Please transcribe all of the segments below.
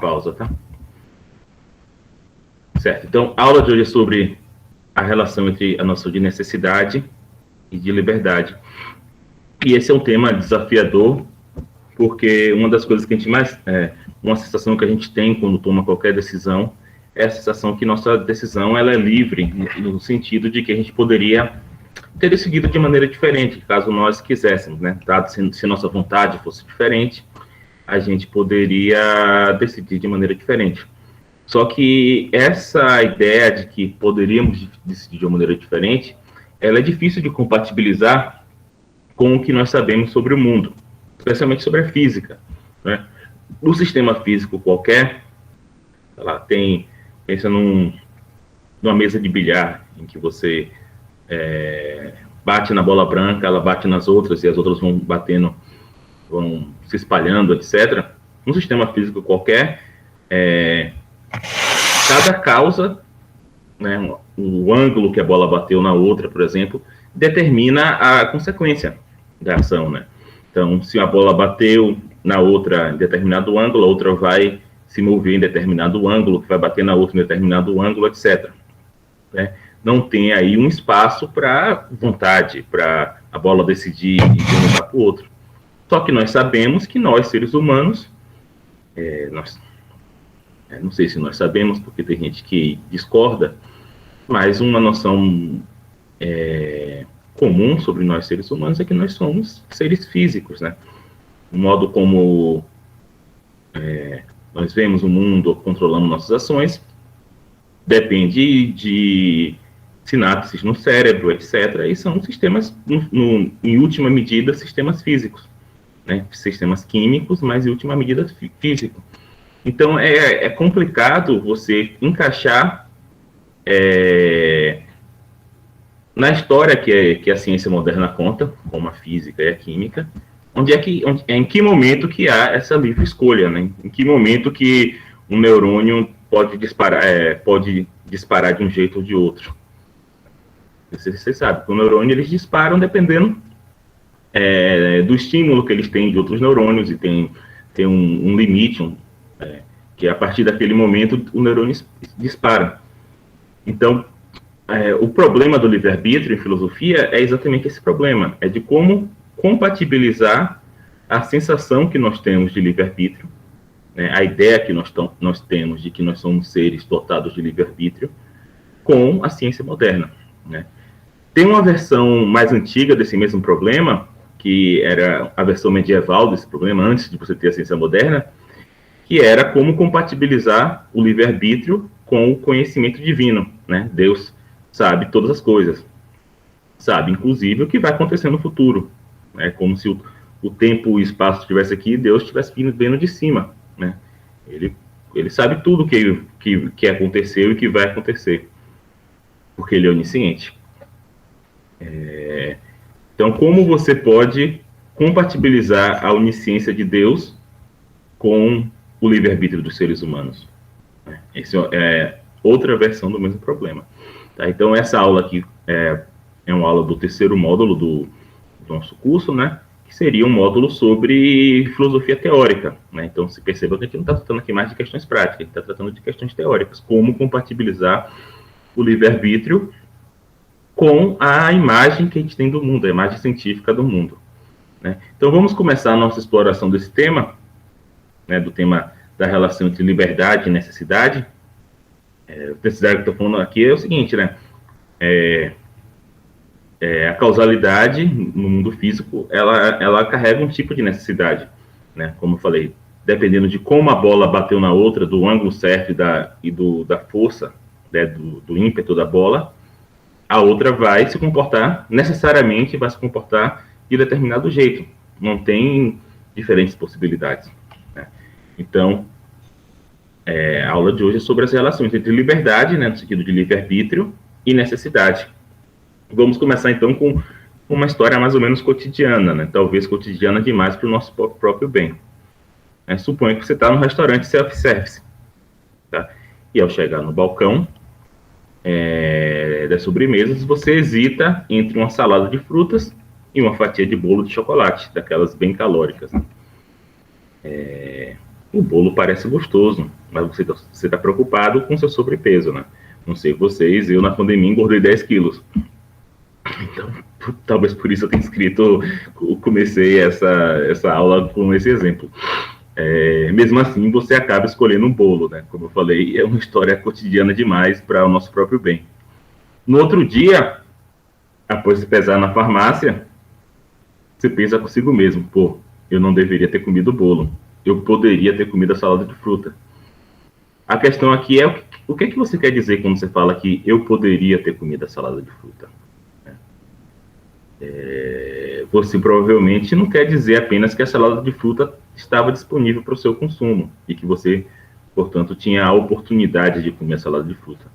pausa, tá? Certo. Então, a aula de hoje é sobre a relação entre a noção de necessidade e de liberdade. E esse é um tema desafiador, porque uma das coisas que a gente mais... uma sensação que a gente tem quando toma qualquer decisão é a sensação que nossa decisão ela é livre, no sentido de que a gente poderia ter decidido de maneira diferente, caso nós quiséssemos, né? Dado se nossa vontade fosse diferente, a gente poderia decidir de maneira diferente. Só que essa ideia de que poderíamos decidir de uma maneira diferente, ela é difícil de compatibilizar com o que nós sabemos sobre o mundo, especialmente sobre a física, né? No sistema físico qualquer, pensa numa mesa de bilhar, em que você bate na bola branca, ela bate nas outras, e as outras vão batendo, vão se espalhando, etc. No sistema físico qualquer, cada causa, né, o ângulo que a bola bateu na outra, por exemplo, determina a consequência da ação, né? Então, se a bola bateu na outra em determinado ângulo, a outra vai se mover em determinado ângulo, que vai bater na outra em determinado ângulo, etc. Né? Não tem aí um espaço para vontade, para a bola decidir de um lugar para o outro. Só que nós sabemos que nós, seres humanos, não sei se nós sabemos, porque tem gente que discorda, mas uma noção comum sobre nós, seres humanos, é que nós somos seres físicos, né? O modo como nós vemos o mundo ou controlamos nossas ações depende de sinapses no cérebro, etc. E são sistemas, em última medida, sistemas físicos, né? Sistemas químicos, mas em última medida físico. Então, é complicado você encaixar na história que a ciência moderna conta, como a física e a química, em que momento que há essa livre escolha, né? Em que momento que um neurônio pode disparar de um jeito ou de outro. Você sabe que o neurônio, eles disparam dependendo do estímulo que eles têm de outros neurônios, e tem um limite, que a partir daquele momento o neurônio dispara. Então, o problema do livre-arbítrio em filosofia é exatamente esse problema, é de como compatibilizar a sensação que nós temos de livre-arbítrio, né, a ideia que nós temos de que nós somos seres dotados de livre-arbítrio, com a ciência moderna, né? Tem uma versão mais antiga desse mesmo problema, que era a versão medieval desse problema, antes de você ter a ciência moderna, que era como compatibilizar o livre-arbítrio com o conhecimento divino, né? Deus sabe todas as coisas, sabe, inclusive, o que vai acontecer no futuro. É como se o tempo e o espaço estivesse aqui e Deus estivesse vendo de cima, né? Ele sabe tudo que aconteceu e que vai acontecer, porque ele é onisciente. Então, como você pode compatibilizar a onisciência de Deus com o livre-arbítrio dos seres humanos? Essa é outra versão do mesmo problema. Tá? Então, essa aula aqui é uma aula do terceiro módulo do nosso curso, né? Que seria um módulo sobre filosofia teórica, né? Então, se perceba que a gente não está tratando aqui mais de questões práticas, a gente está tratando de questões teóricas, como compatibilizar o livre-arbítrio com a imagem que a gente tem do mundo, a imagem científica do mundo, né? Então, vamos começar a nossa exploração desse tema, né, do tema da relação entre liberdade e necessidade. A necessidade que eu estou falando aqui é o seguinte, né? A causalidade no mundo físico, ela carrega um tipo de necessidade, né? Como eu falei, dependendo de como a bola bateu na outra, do ângulo certo e da força, né, do ímpeto da bola, a outra vai se comportar, necessariamente vai se comportar de determinado jeito. Não tem diferentes possibilidades, né? Então, a aula de hoje é sobre as relações entre liberdade, né, no sentido de livre-arbítrio, e necessidade. Vamos começar, então, com uma história mais ou menos cotidiana, né? Talvez cotidiana demais para o nosso próprio bem. Suponha que você está no restaurante self-service, tá? E ao chegar no balcão das sobremesas, você hesita entre uma salada de frutas e uma fatia de bolo de chocolate, daquelas bem calóricas, né? o bolo parece gostoso, mas você tá preocupado com seu sobrepeso, né? Não sei vocês, eu na pandemia engordei 10 quilos. Então, talvez por isso eu tenha escrito, comecei essa aula com esse exemplo. Mesmo assim, você acaba escolhendo um bolo, né? Como eu falei, é uma história cotidiana demais para o nosso próprio bem. No outro dia, após de pesar na farmácia, você pensa consigo mesmo, pô, eu não deveria ter comido o bolo. Eu poderia ter comido a salada de fruta. A questão aqui é o que é que você quer dizer quando você fala que eu poderia ter comido a salada de fruta? Você provavelmente não quer dizer apenas que a salada de fruta estava disponível para o seu consumo e que você, portanto, tinha a oportunidade de comer a salada de fruta.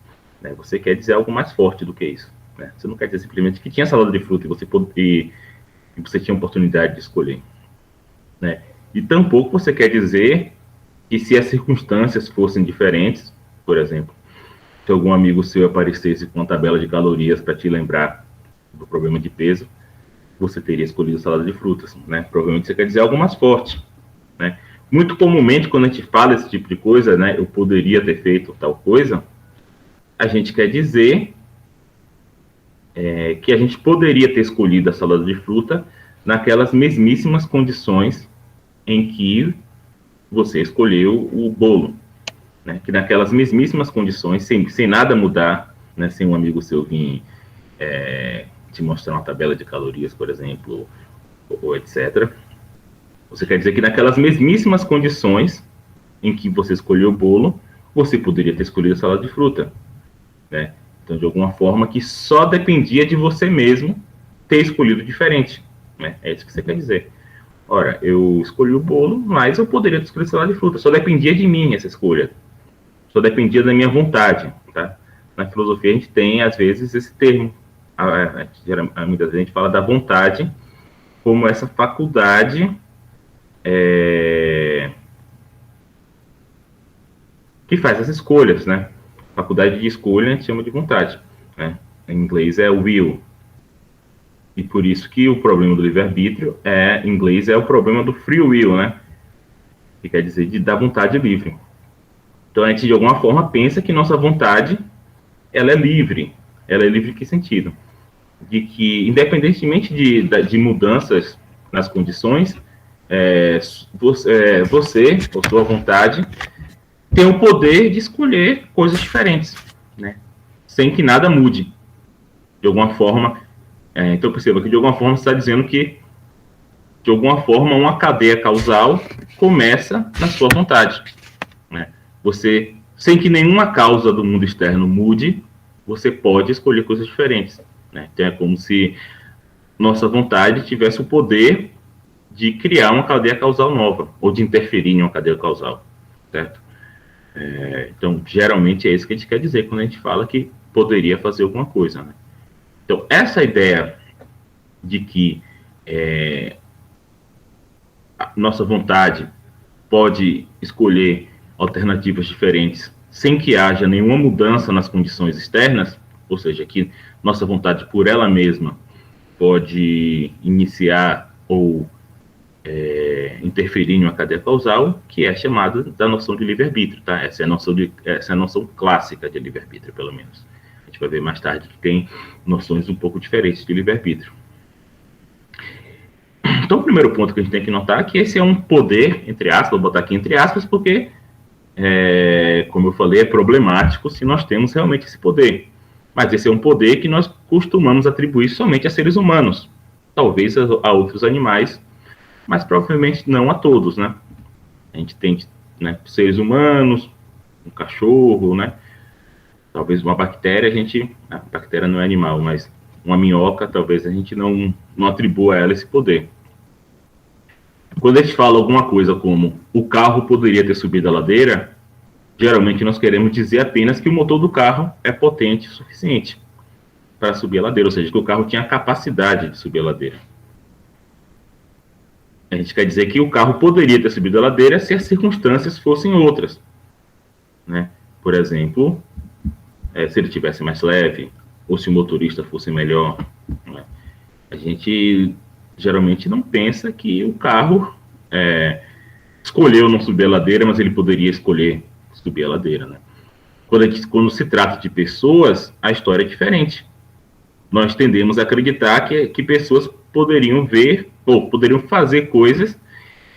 Né? Você quer dizer algo mais forte do que isso. Né? Você não quer dizer simplesmente que tinha salada de fruta e você tinha a oportunidade de escolher. Né? E tampouco você quer dizer que se as circunstâncias fossem diferentes, por exemplo, se algum amigo seu aparecesse com uma tabela de calorias para te lembrar do problema de peso, você teria escolhido salada de frutas, né? Provavelmente você quer dizer algo mais forte, né? Muito comumente, quando a gente fala esse tipo de coisa, né? Eu poderia ter feito tal coisa, a gente quer dizer que a gente poderia ter escolhido a salada de fruta naquelas mesmíssimas condições em que você escolheu o bolo, né? Que naquelas mesmíssimas condições, sem nada mudar, né? Sem um amigo seu vir te mostrar uma tabela de calorias, por exemplo, ou etc. Você quer dizer que naquelas mesmíssimas condições em que você escolheu o bolo, você poderia ter escolhido a salada de fruta, né? Então, de alguma forma, que só dependia de você mesmo ter escolhido diferente, né? É isso que você quer dizer. Ora, eu escolhi o bolo, mas eu poderia ter escolhido a salada de fruta. Só dependia de mim essa escolha. Só dependia da minha vontade, tá? Na filosofia, a gente tem, às vezes, esse termo. Muitas vezes a gente fala da vontade como essa faculdade que faz as escolhas, né? Faculdade de escolha a gente chama de vontade, né? Em inglês é will. E por isso que o problema do livre-arbítrio em inglês é o problema do free will, né? Que quer dizer da vontade livre. Então a gente de alguma forma pensa que nossa vontade ela é livre. Ela é livre em que sentido? De que independentemente de mudanças nas condições, você, por sua vontade, tem o poder de escolher coisas diferentes, né? Sem que nada mude. De alguma forma, então perceba que de alguma forma você está dizendo que de alguma forma uma cadeia causal começa na sua vontade, né? Você, sem que nenhuma causa do mundo externo mude, você pode escolher coisas diferentes, né? Então é como se nossa vontade tivesse o poder de criar uma cadeia causal nova ou de interferir em uma cadeia causal, certo? Então, geralmente é isso que a gente quer dizer quando a gente fala que poderia fazer alguma coisa, né? Então, essa ideia de que a nossa vontade pode escolher alternativas diferentes sem que haja nenhuma mudança nas condições externas, ou seja, que nossa vontade por ela mesma pode iniciar ou interferir em uma cadeia causal, que é chamada da noção de livre-arbítrio, tá? Essa é a noção clássica de livre-arbítrio, pelo menos. A gente vai ver mais tarde que tem noções um pouco diferentes de livre-arbítrio. Então, o primeiro ponto que a gente tem que notar é que esse é um poder, entre aspas, vou botar aqui entre aspas, porque, como eu falei, é problemático se nós temos realmente esse poder. Mas esse é um poder que nós costumamos atribuir somente a seres humanos, talvez a outros animais, mas provavelmente não a todos, né? A gente tem, né, seres humanos, um cachorro, né? Talvez uma bactéria, a bactéria não é animal, mas uma minhoca, talvez a gente não atribua a ela esse poder. Quando a gente fala alguma coisa como o carro poderia ter subido a ladeira, geralmente nós queremos dizer apenas que o motor do carro é potente o suficiente para subir a ladeira, ou seja, que o carro tinha a capacidade de subir a ladeira. A gente quer dizer que o carro poderia ter subido a ladeira se as circunstâncias fossem outras, né? Por exemplo, se ele tivesse mais leve, ou se o motorista fosse melhor, né? A gente geralmente não pensa que o carro escolheu não subir a ladeira, mas ele poderia escolher subir a ladeira, né? Quando se trata de pessoas, a história é diferente. Nós tendemos a acreditar que pessoas poderiam ver ou poderiam fazer coisas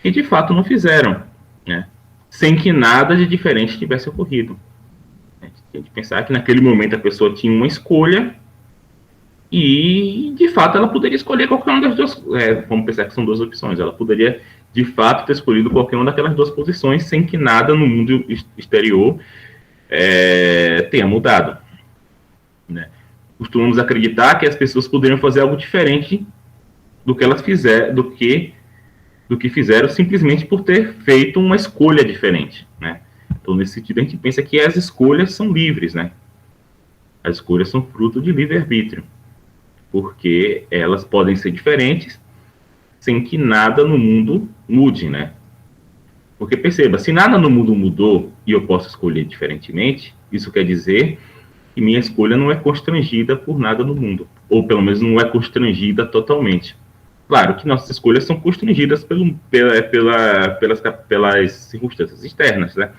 que de fato não fizeram, né? Sem que nada de diferente tivesse ocorrido. A gente tem que pensar que naquele momento a pessoa tinha uma escolha e, de fato, ela poderia escolher qualquer uma das duas. Vamos pensar que são duas opções. Ela poderia, de fato, ter escolhido qualquer uma daquelas duas posições sem que nada no mundo exterior tenha mudado, né? Costumamos acreditar que as pessoas poderiam fazer algo diferente do que elas fizeram, do que fizeram simplesmente por ter feito uma escolha diferente, né? Então, nesse sentido, a gente pensa que as escolhas são livres, né? As escolhas são fruto de livre-arbítrio, porque elas podem ser diferentes sem que nada no mundo mude, né? Porque perceba, se nada no mundo mudou e eu posso escolher diferentemente, isso quer dizer que minha escolha não é constrangida por nada no mundo, ou pelo menos não é constrangida totalmente. Claro que nossas escolhas são constrangidas pelas circunstâncias externas, né?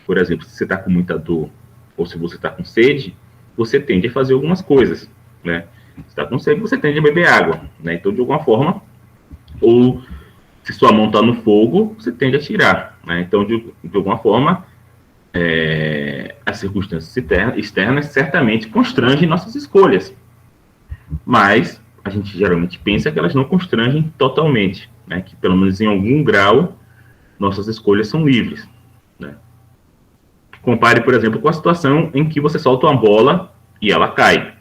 Por exemplo, se você está com muita dor ou se você está com sede, você tende a fazer algumas coisas, né? Se está com sede, você tende a beber água, né? Então, de alguma forma, ou se sua mão está no fogo, você tende a tirar, né? Então, de alguma forma, as circunstâncias externas certamente constrangem nossas escolhas, mas a gente geralmente pensa que elas não constrangem totalmente, né? Que pelo menos em algum grau nossas escolhas são livres, né? Compare, por exemplo, com a situação em que você solta uma bola e ela cai,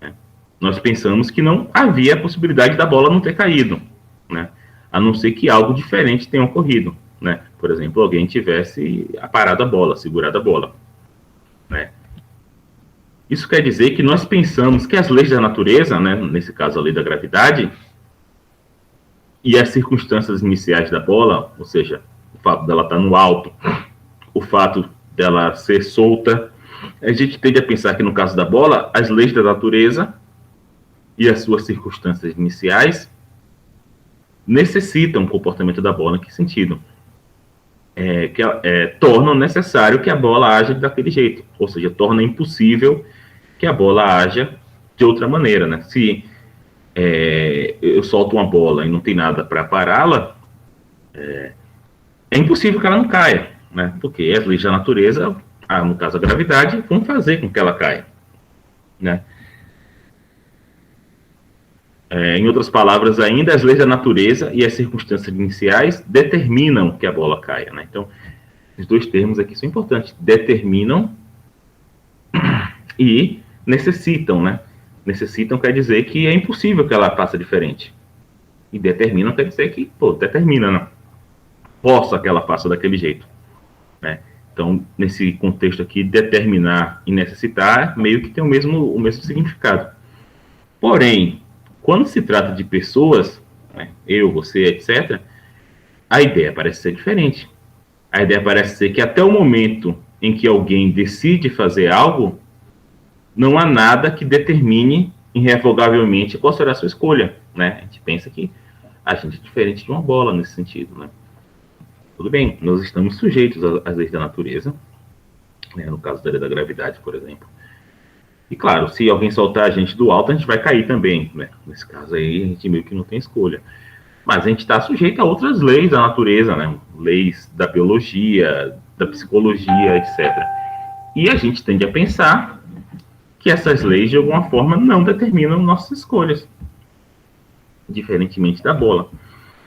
né? Nós pensamos que não havia a possibilidade da bola não ter caído, né? A não ser que algo diferente tenha ocorrido, né? Por exemplo, alguém tivesse aparado a bola, segurado a bola, né? Isso quer dizer que nós pensamos que as leis da natureza, né, nesse caso a lei da gravidade, e as circunstâncias iniciais da bola, ou seja, o fato dela estar no alto, o fato dela ser solta, a gente tende a pensar que no caso da bola, as leis da natureza e as suas circunstâncias iniciais necessitam o comportamento da bola. Em que sentido? Tornam necessário que a bola haja daquele jeito, ou seja, torna impossível que a bola haja de outra maneira, né? Se eu solto uma bola e não tem nada para pará-la, é impossível que ela não caia, né? Porque as leis da natureza, no caso a gravidade, vão fazer com que ela caia, né? Em outras palavras ainda, as leis da natureza e as circunstâncias iniciais determinam que a bola caia, né? Então, os dois termos aqui são importantes. Determinam e necessitam, né? Necessitam quer dizer que é impossível que ela faça diferente. E determinam quer dizer que, determina, não. Possa que ela faça daquele jeito, né? Então, nesse contexto aqui, determinar e necessitar meio que tem o mesmo significado. Porém, quando se trata de pessoas, né, eu, você, etc., a ideia parece ser diferente. A ideia parece ser que até o momento em que alguém decide fazer algo, não há nada que determine irrevogavelmente qual será a sua escolha, né? A gente pensa que a gente é diferente de uma bola nesse sentido, né? Tudo bem, nós estamos sujeitos às leis da natureza, né? No caso da lei da gravidade, por exemplo. E claro, se alguém soltar a gente do alto, a gente vai cair também, né? Nesse caso aí, a gente meio que não tem escolha. Mas a gente está sujeito a outras leis da natureza, né? Leis da biologia, da psicologia, etc. E a gente tende a pensar que essas leis, de alguma forma, não determinam nossas escolhas, diferentemente da bola,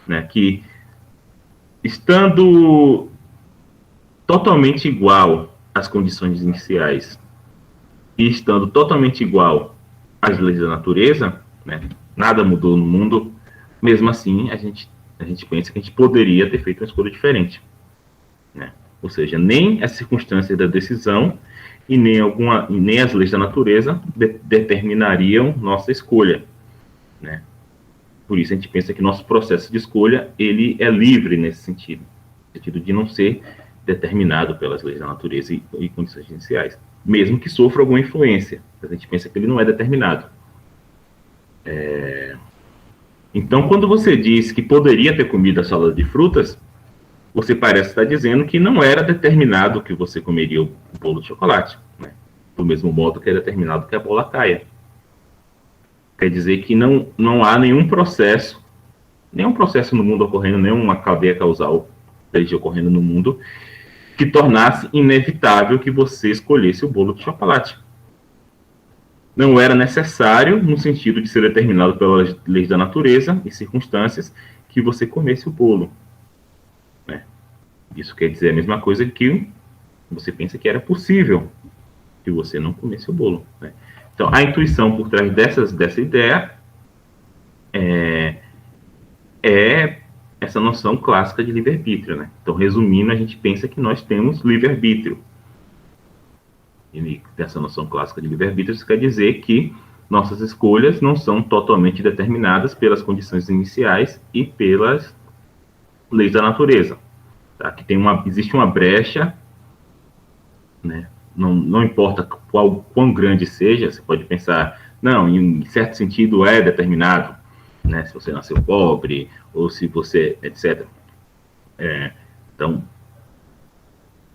né? Que, estando totalmente igual às condições iniciais e estando totalmente igual às leis da natureza, né? Nada mudou no mundo, mesmo assim, a gente pensa que a gente poderia ter feito uma escolha diferente, né? Ou seja, nem as circunstâncias da decisão e nem as leis da natureza determinariam nossa escolha, né? Por isso a gente pensa que nosso processo de escolha ele é livre nesse sentido, no sentido de não ser determinado pelas leis da natureza e condições iniciais, mesmo que sofra alguma influência. A gente pensa que ele não é determinado. Então, quando você diz que poderia ter comido a salada de frutas, você parece estar dizendo que não era determinado que você comeria o bolo de chocolate, né? Do mesmo modo que é determinado que a bola caia. Quer dizer que não há nenhum processo no mundo ocorrendo, nenhuma cadeia causal ocorrendo no mundo, que tornasse inevitável que você escolhesse o bolo de chocolate. Não era necessário, no sentido de ser determinado pelas leis da natureza e circunstâncias, que você comesse o bolo. Né? Isso quer dizer a mesma coisa que você pensa que era possível que você não comesse o bolo. Né? Então, a intuição por trás dessa ideia é essa noção clássica de livre-arbítrio. Né? Então, resumindo, a gente pensa que nós temos livre-arbítrio. E dessa noção clássica de livre-arbítrio, isso quer dizer que nossas escolhas não são totalmente determinadas pelas condições iniciais e pelas leis da natureza. Tá? Que existe uma brecha, né? Não importa quão grande seja, você pode pensar, não, em certo sentido é determinado, né? Se você nasceu pobre, ou se você, etc. Então,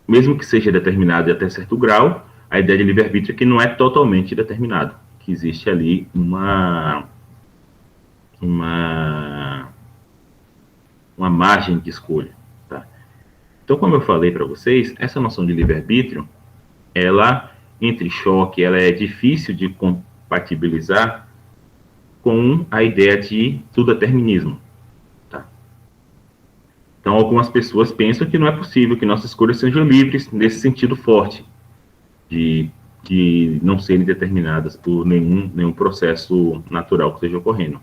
mesmo que seja determinado até certo grau, a ideia de livre-arbítrio é que não é totalmente determinado, que existe ali uma margem de escolha. Tá? Então, como eu falei para vocês, essa noção de livre-arbítrio, ela entra em choque, ela é difícil de compatibilizar com a ideia do determinismo. Tá? Então, algumas pessoas pensam que não é possível que nossas escolhas sejam livres nesse sentido forte, de não serem determinadas por nenhum processo natural que esteja ocorrendo.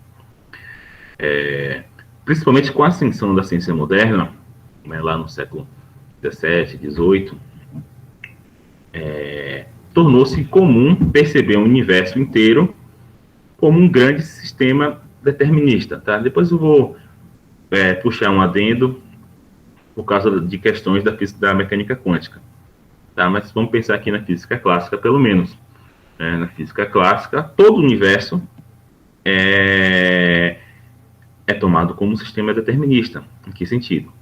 Principalmente com a ascensão da ciência moderna, né, lá no século XVII, XVIII, tornou-se comum perceber o universo inteiro como um grande sistema determinista. Tá? Depois eu vou puxar um adendo por causa de questões da mecânica quântica. Tá? Mas vamos pensar aqui na física clássica, pelo menos. Na física clássica, todo o universo é tomado como um sistema determinista. Em que sentido?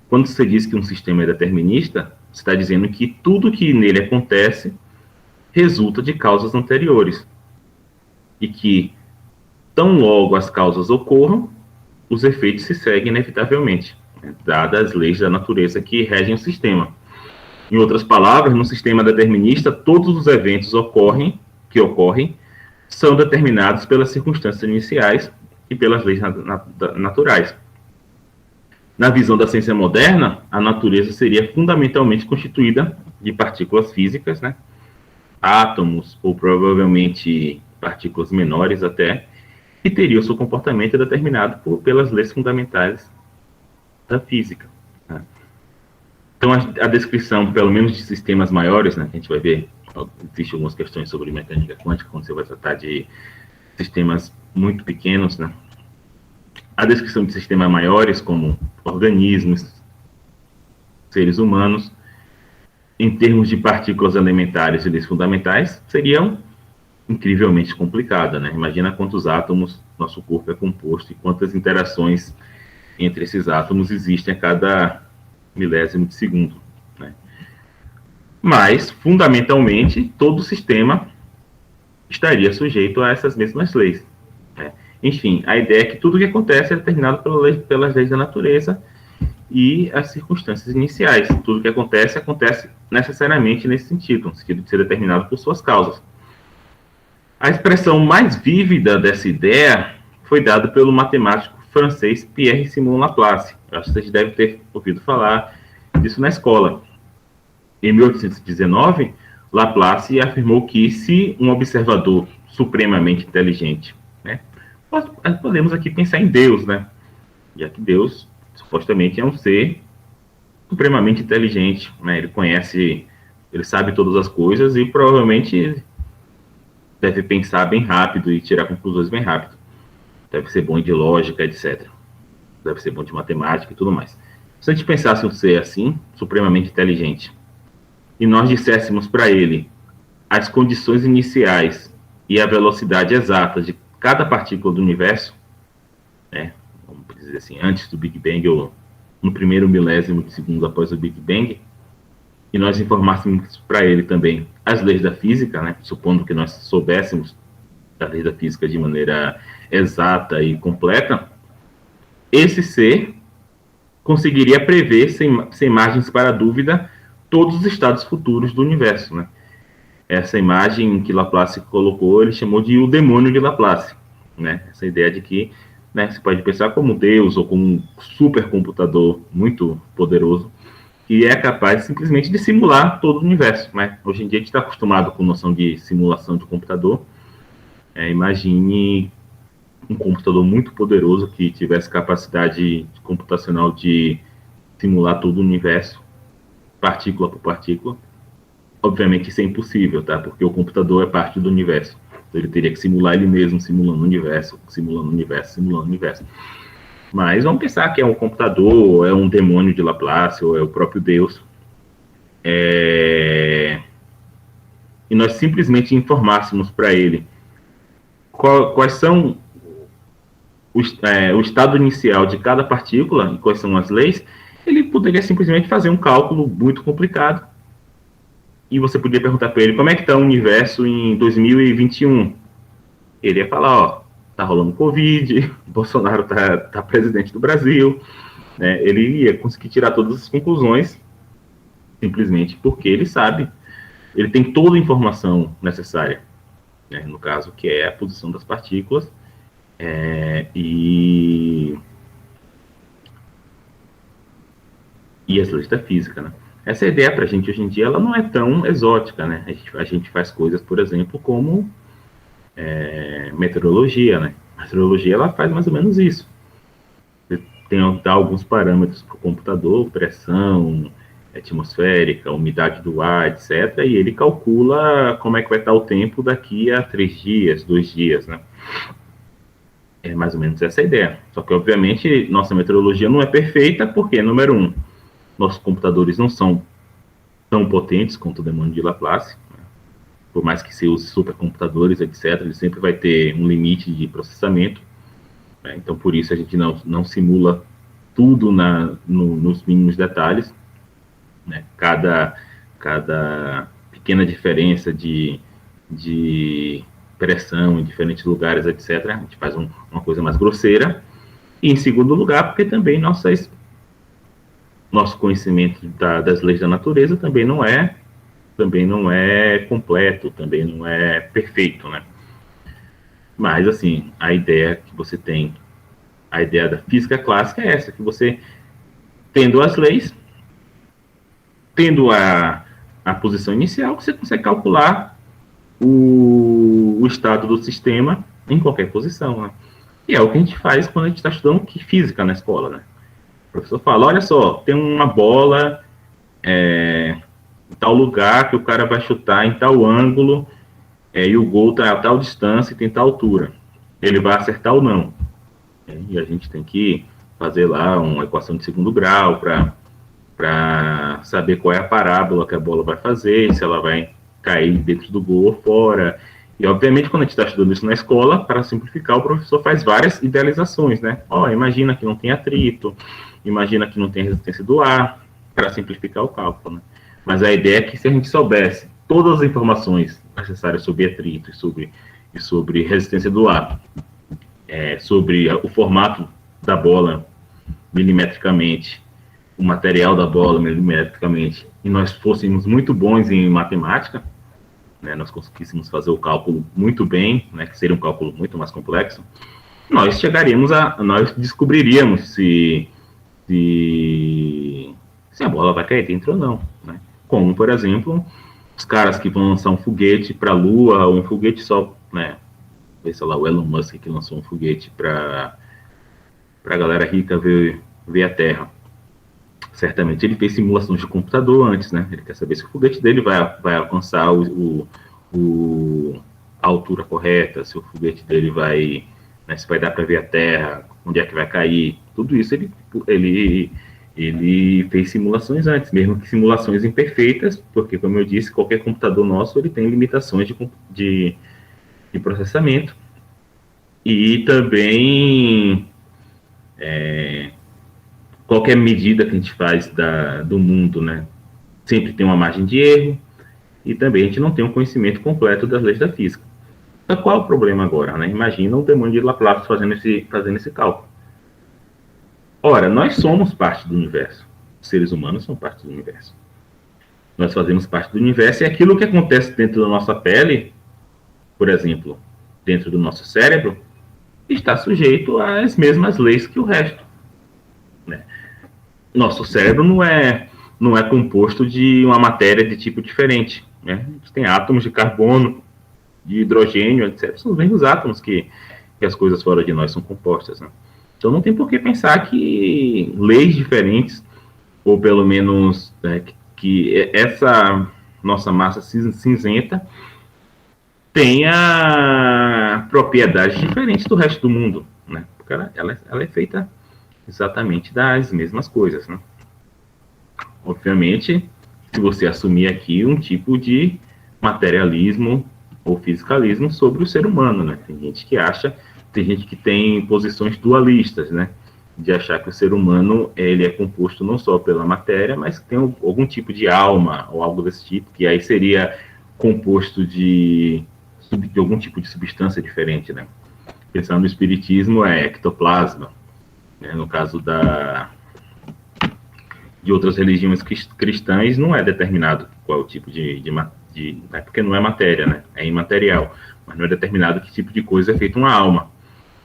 Quando você diz que um sistema é determinista, você está dizendo que tudo que nele acontece resulta de causas anteriores. E que, tão logo as causas ocorram, os efeitos se seguem inevitavelmente, né, dadas as leis da natureza que regem o sistema. Em outras palavras, no sistema determinista, todos os eventos que ocorrem são determinados pelas circunstâncias iniciais e pelas leis naturais. Na visão da ciência moderna, a natureza seria fundamentalmente constituída de partículas físicas, né? Átomos, ou provavelmente partículas menores até, e teria o seu comportamento determinado pelas leis fundamentais da física. Né? Então, a descrição, pelo menos de sistemas maiores, né, que a gente vai ver, existem algumas questões sobre mecânica quântica, quando você vai tratar de sistemas muito pequenos, né? A descrição de sistemas maiores, como organismos, seres humanos, em termos de partículas elementares e leis fundamentais, seriam incrivelmente complicada, né? Imagina quantos átomos nosso corpo é composto e quantas interações entre esses átomos existem a cada milésimo de segundo, né? Mas, fundamentalmente, todo o sistema estaria sujeito a essas mesmas leis, né? Enfim, a ideia é que tudo o que acontece é determinado pelas leis da natureza e as circunstâncias iniciais. Tudo o que acontece necessariamente nesse sentido, no sentido de ser determinado por suas causas. A expressão mais vívida dessa ideia foi dada pelo matemático francês Pierre-Simon Laplace. Eu acho que vocês devem ter ouvido falar disso na escola. Em 1819, Laplace afirmou que se um observador supremamente inteligente, né, podemos aqui pensar em Deus, né, já que Deus supostamente é um ser supremamente inteligente, né, ele sabe todas as coisas e provavelmente deve pensar bem rápido e tirar conclusões bem rápido. Deve ser bom de lógica, etc. Deve ser bom de matemática e tudo mais. Se a gente pensasse um ser assim, supremamente inteligente, e nós disséssemos para ele as condições iniciais e a velocidade exata de cada partícula do universo, né, vamos dizer assim, antes do Big Bang ou no primeiro milésimo de segundo após o Big Bang, e nós informássemos para ele também as leis da física, né, supondo que nós soubéssemos das leis da física de maneira exata e completa, esse ser conseguiria prever, sem margens para dúvida, todos os estados futuros do universo, né? Essa imagem que Laplace colocou, ele chamou de o demônio de Laplace, né? Essa ideia de que, né, você pode pensar como Deus ou como um supercomputador muito poderoso que é capaz simplesmente de simular todo o universo, né? Hoje em dia a gente está acostumado com noção de simulação de computador. Imagine um computador muito poderoso que tivesse capacidade computacional de simular todo o universo, partícula por partícula. Obviamente isso é impossível, tá? Porque o computador é parte do universo. Então ele teria que simular ele mesmo, simulando o universo, simulando o universo, simulando o universo. Mas vamos pensar que é um computador, é um demônio de Laplace, ou é o próprio Deus. E nós simplesmente informássemos para ele quais são o estado inicial de cada partícula e quais são as leis, ele poderia simplesmente fazer um cálculo muito complicado. E você podia perguntar para ele como é que está o universo em 2021. Ele ia falar, ó, tá rolando Covid, Bolsonaro tá presidente do Brasil, né? Ele ia conseguir tirar todas as conclusões simplesmente porque ele sabe, ele tem toda a informação necessária, né? No caso, que é a posição das partículas, e as leis da física, né? Essa ideia para a gente hoje em dia ela não é tão exótica, né? A gente faz coisas, por exemplo, como meteorologia, né? A meteorologia ela faz mais ou menos isso. Você dá alguns parâmetros para o computador, pressão atmosférica, umidade do ar, etc. E ele calcula como é que vai estar o tempo daqui a 3 dias, 2 dias, né? É mais ou menos essa a ideia. Só que, obviamente, nossa meteorologia não é perfeita porque, número um, nossos computadores não são tão potentes quanto o demônio de Laplace. Né? Por mais que se use supercomputadores, etc., ele sempre vai ter um limite de processamento. Né? Então, por isso, a gente não simula tudo nos mínimos detalhes. Né? Cada pequena diferença de pressão em diferentes lugares, etc., a gente faz uma coisa mais grosseira. E, em segundo lugar, porque também nosso conhecimento das leis da natureza também não é completo, também não é perfeito, né? Mas, assim, a ideia que você tem, a ideia da física clássica é essa, que você, tendo as leis, tendo a posição inicial, você consegue calcular o estado do sistema em qualquer posição, né? E é o que a gente faz quando a gente está estudando física na escola, né? O professor fala, olha só, tem uma bola em tal lugar que o cara vai chutar em tal ângulo e o gol está a tal distância e tem tal altura. Ele vai acertar ou não? E a gente tem que fazer lá uma equação de segundo grau para saber qual é a parábola que a bola vai fazer, se ela vai cair dentro do gol ou fora. E, obviamente, quando a gente está estudando isso na escola, para simplificar, o professor faz várias idealizações, né? Imagina que não tem atrito, imagina que não tem resistência do ar, para simplificar o cálculo, né? Mas a ideia é que se a gente soubesse todas as informações necessárias sobre atrito e sobre resistência do ar, sobre o formato da bola milimetricamente, o material da bola milimetricamente, e nós fôssemos muito bons em matemática, né, nós conseguíssemos fazer o cálculo muito bem, né, que seria um cálculo muito mais complexo, nós descobriríamos se a bola vai cair dentro ou não, né? Como, por exemplo, os caras que vão lançar um foguete para a Lua, ou um foguete só, né? Sei lá, o Elon Musk que lançou um foguete para a galera rica ver a Terra. Certamente ele fez simulações de computador antes, né? Ele quer saber se o foguete dele vai alcançar a altura correta, se o foguete dele vai, né, se vai dar para ver a Terra, onde é que vai cair. Tudo isso ele fez simulações antes, mesmo que simulações imperfeitas, porque, como eu disse, qualquer computador nosso ele tem limitações de processamento. E também qualquer medida que a gente faz do mundo, né, sempre tem uma margem de erro, e também a gente não tem um conhecimento completo das leis da física. Então, qual é o problema agora? Né? Imagina o demônio de Laplace fazendo esse cálculo. Ora, nós somos parte do universo. Os seres humanos são parte do universo. Nós fazemos parte do universo, e aquilo que acontece dentro da nossa pele, por exemplo, dentro do nosso cérebro, está sujeito às mesmas leis que o resto. Né? Nosso cérebro não é composto de uma matéria de tipo diferente. Né? A gente tem átomos de carbono, de hidrogênio, etc. São os mesmos átomos que as coisas fora de nós são compostas. Né? Então não tem por que pensar que leis diferentes, ou pelo menos que essa nossa massa cinzenta tenha propriedades diferentes do resto do mundo, né? Porque ela é feita exatamente das mesmas coisas, né? Obviamente, se você assumir aqui um tipo de materialismo ou fisicalismo sobre o ser humano, né? Tem gente que tem posições dualistas, né? De achar que o ser humano ele é composto não só pela matéria, mas que tem algum tipo de alma ou algo desse tipo, que aí seria composto de algum tipo de substância diferente, né? Pensando no espiritismo, é ectoplasma, né? No caso de outras religiões cristãs, não é determinado qual é o tipo porque não é matéria, né? É imaterial, mas não é determinado que tipo de coisa é feita uma alma.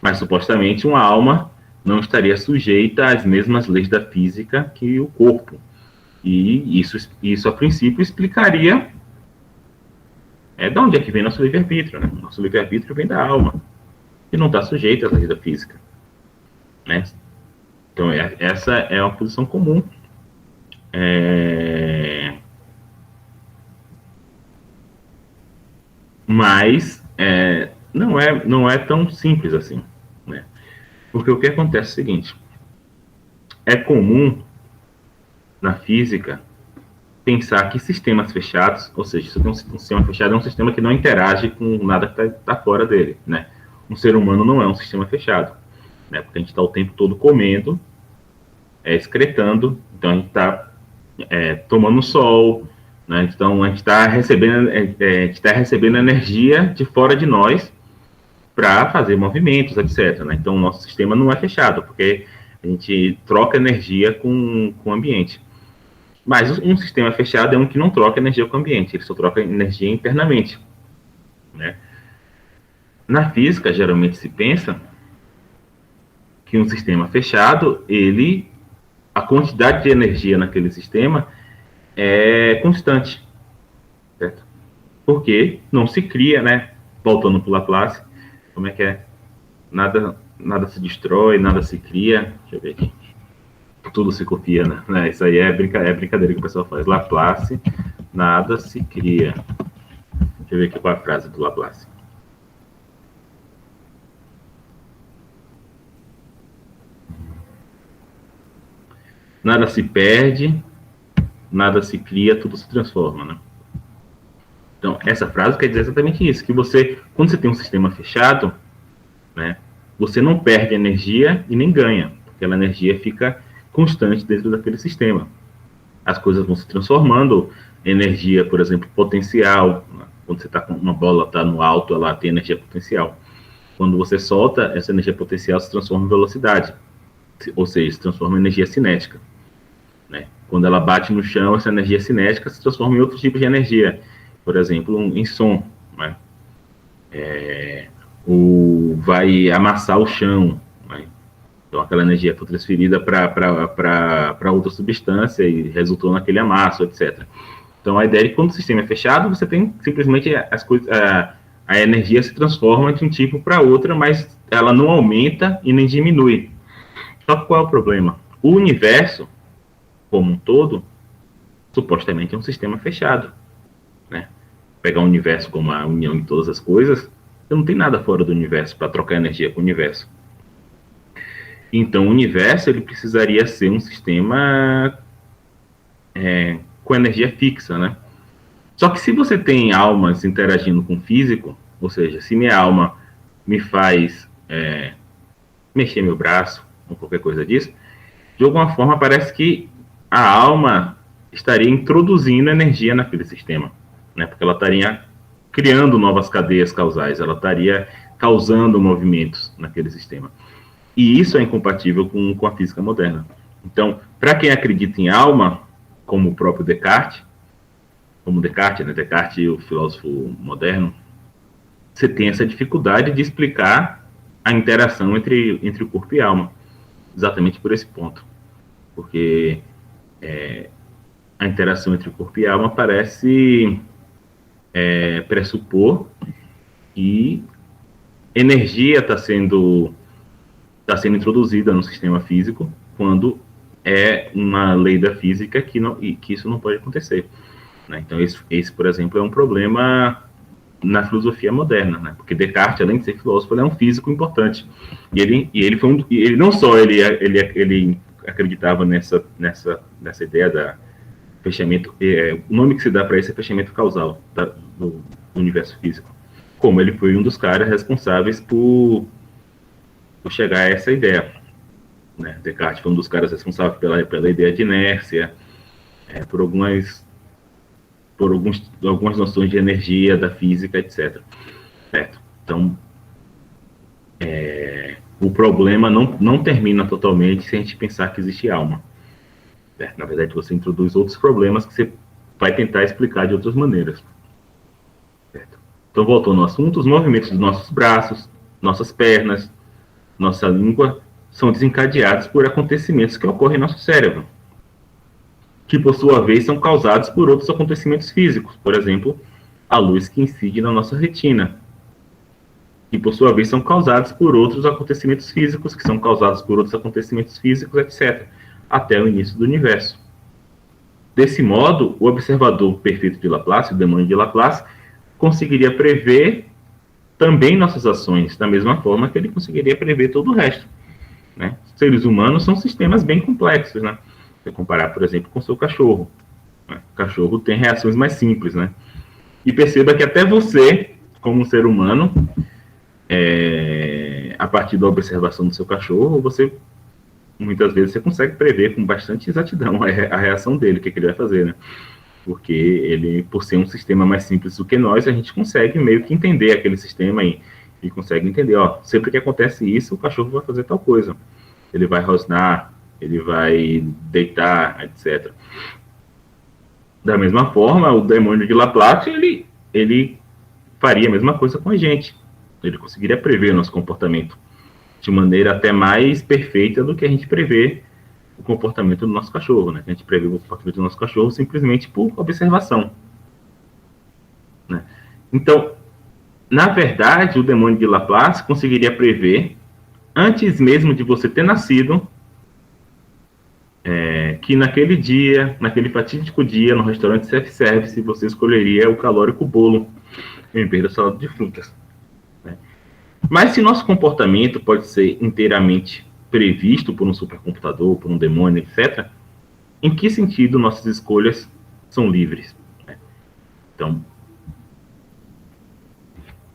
Mas supostamente uma alma não estaria sujeita às mesmas leis da física que o corpo. E isso a princípio explicaria de onde é que vem nosso livre-arbítrio, né? Nosso livre-arbítrio vem da alma, e não está sujeito às leis da física. Né? Então, essa é uma posição comum. Mas não é tão simples assim. Né? Porque o que acontece é o seguinte: é comum na física pensar que sistemas fechados, ou seja, se tem um sistema fechado, é um sistema que não interage com nada que está fora dele, né? Um ser humano não é um sistema fechado, né? Porque a gente está o tempo todo comendo, excretando, então a gente está tomando sol, né? Então a gente está recebendo energia de fora de nós para fazer movimentos, etc. Né? Então o nosso sistema não é fechado, porque a gente troca energia com o ambiente. Mas um sistema fechado é um que não troca energia com o ambiente, ele só troca energia internamente. Né? Na física, geralmente se pensa que um sistema fechado, a quantidade de energia naquele sistema é constante. Certo? Porque não se cria, né? Voltando para o Laplace, como é que é? Nada se destrói, nada se cria. Deixa eu ver aqui. Tudo se copia, né? Isso aí é brincadeira que o pessoal faz. Laplace, nada se cria. Deixa eu ver aqui qual é a frase do Laplace. Nada se perde, nada se cria, tudo se transforma, né? Então, essa frase quer dizer exatamente isso, que quando você tem um sistema fechado, né, você não perde energia e nem ganha, porque aquela energia fica constante dentro daquele sistema. As coisas vão se transformando, energia, por exemplo, potencial, né? Quando você está com uma bola, está no alto, ela tem energia potencial. Quando você solta, essa energia potencial se transforma em velocidade, ou seja, se transforma em energia cinética. Né? Quando ela bate no chão, essa energia cinética se transforma em outro tipo de energia, por exemplo, em som. Né? Vai amassar o chão. Né? Então, aquela energia foi transferida para outra substância e resultou naquele amasso, etc. Então, a ideia é que quando o sistema é fechado, você tem simplesmente a energia se transforma de um tipo para outra, mas ela não aumenta e nem diminui. Só que qual é o problema? O universo, como um todo, supostamente é um sistema fechado. Né? Pegar o universo como a união de todas as coisas, não tem nada fora do universo para trocar energia com o universo. Então, o universo ele precisaria ser um sistema com energia fixa, né? Só que se você tem almas interagindo com o físico, ou seja, se minha alma me faz mexer meu braço, ou qualquer coisa disso, de alguma forma parece que a alma estaria introduzindo energia naquele sistema, né? Porque ela estaria criando novas cadeias causais, ela estaria causando movimentos naquele sistema. E isso é incompatível com a física moderna. Então, para quem acredita em alma, como o próprio Descartes, né? Descartes, o filósofo moderno, você tem essa dificuldade de explicar a interação entre o corpo e a alma, exatamente por esse ponto. Porque a interação entre o corpo e a alma parece pressupor que energia está sendo introduzida no sistema físico quando é uma lei da física que isso não pode acontecer. Né? Então, esse, por exemplo, é um problema na filosofia moderna, né? Porque Descartes, além de ser filósofo, ele é um físico importante. E ele não só ele acreditava nessa ideia da fechamento, o nome que se dá para isso é fechamento causal do universo físico. Como ele foi um dos caras responsáveis por chegar a essa ideia. Né? Descartes foi um dos caras responsáveis pela ideia de inércia, por algumas noções de energia, da física, etc. Certo? Então, o problema não termina totalmente se a gente pensar que existe alma. Certo? Na verdade, você introduz outros problemas que você vai tentar explicar de outras maneiras. Certo? Então, voltando ao assunto, os movimentos dos nossos braços, nossas pernas, nossa língua, são desencadeados por acontecimentos que ocorrem em nosso cérebro, que, por sua vez, são causados por outros acontecimentos físicos, por exemplo, a luz que incide na nossa retina, que, por sua vez, são causados por outros acontecimentos físicos, que são causados por outros acontecimentos físicos, etc., até o início do universo. Desse modo, o observador perfeito de Laplace, o demônio de Laplace, conseguiria prever também nossas ações, da mesma forma que ele conseguiria prever todo o resto. Né? Seres humanos são sistemas bem complexos, né? Se comparar, por exemplo, com o seu cachorro. Né? O cachorro tem reações mais simples, né? E perceba que até você, como um ser humano, a partir da observação do seu cachorro, muitas vezes você consegue prever com bastante exatidão a reação dele, o que ele vai fazer, né? Porque ele, por ser um sistema mais simples do que nós, a gente consegue meio que entender aquele sistema e consegue entender, ó, sempre que acontece isso, o cachorro vai fazer tal coisa. Ele vai rosnar, ele vai deitar, etc. Da mesma forma, o demônio de Laplace, ele faria a mesma coisa com a gente. Ele conseguiria prever o nosso comportamento de maneira até mais perfeita do que a gente prevê o comportamento do nosso cachorro, né? A gente prevê o comportamento do nosso cachorro simplesmente por observação. Né? Então, na verdade, o demônio de Laplace conseguiria prever, antes mesmo de você ter nascido, que naquele dia, naquele fatídico dia, no restaurante self-service, você escolheria o calórico bolo em vez da salada de frutas. Né? Mas se nosso comportamento pode ser inteiramente previsto por um supercomputador, por um demônio, etc., em que sentido nossas escolhas são livres? Né? Então,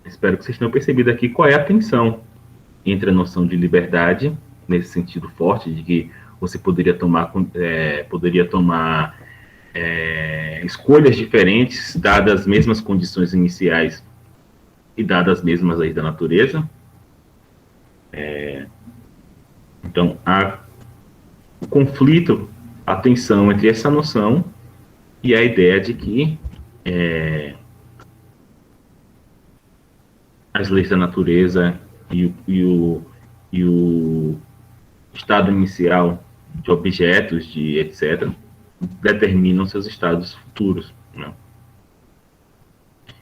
espero que vocês tenham percebido aqui qual é a tensão entre a noção de liberdade, nesse sentido forte, de que você poderia tomar escolhas diferentes, dadas as mesmas condições iniciais e dadas as mesmas leis da natureza. Então, há o conflito, a tensão entre essa noção e a ideia de que as leis da natureza e o estado inicial de objetos, de etc., determinam seus estados futuros. Né?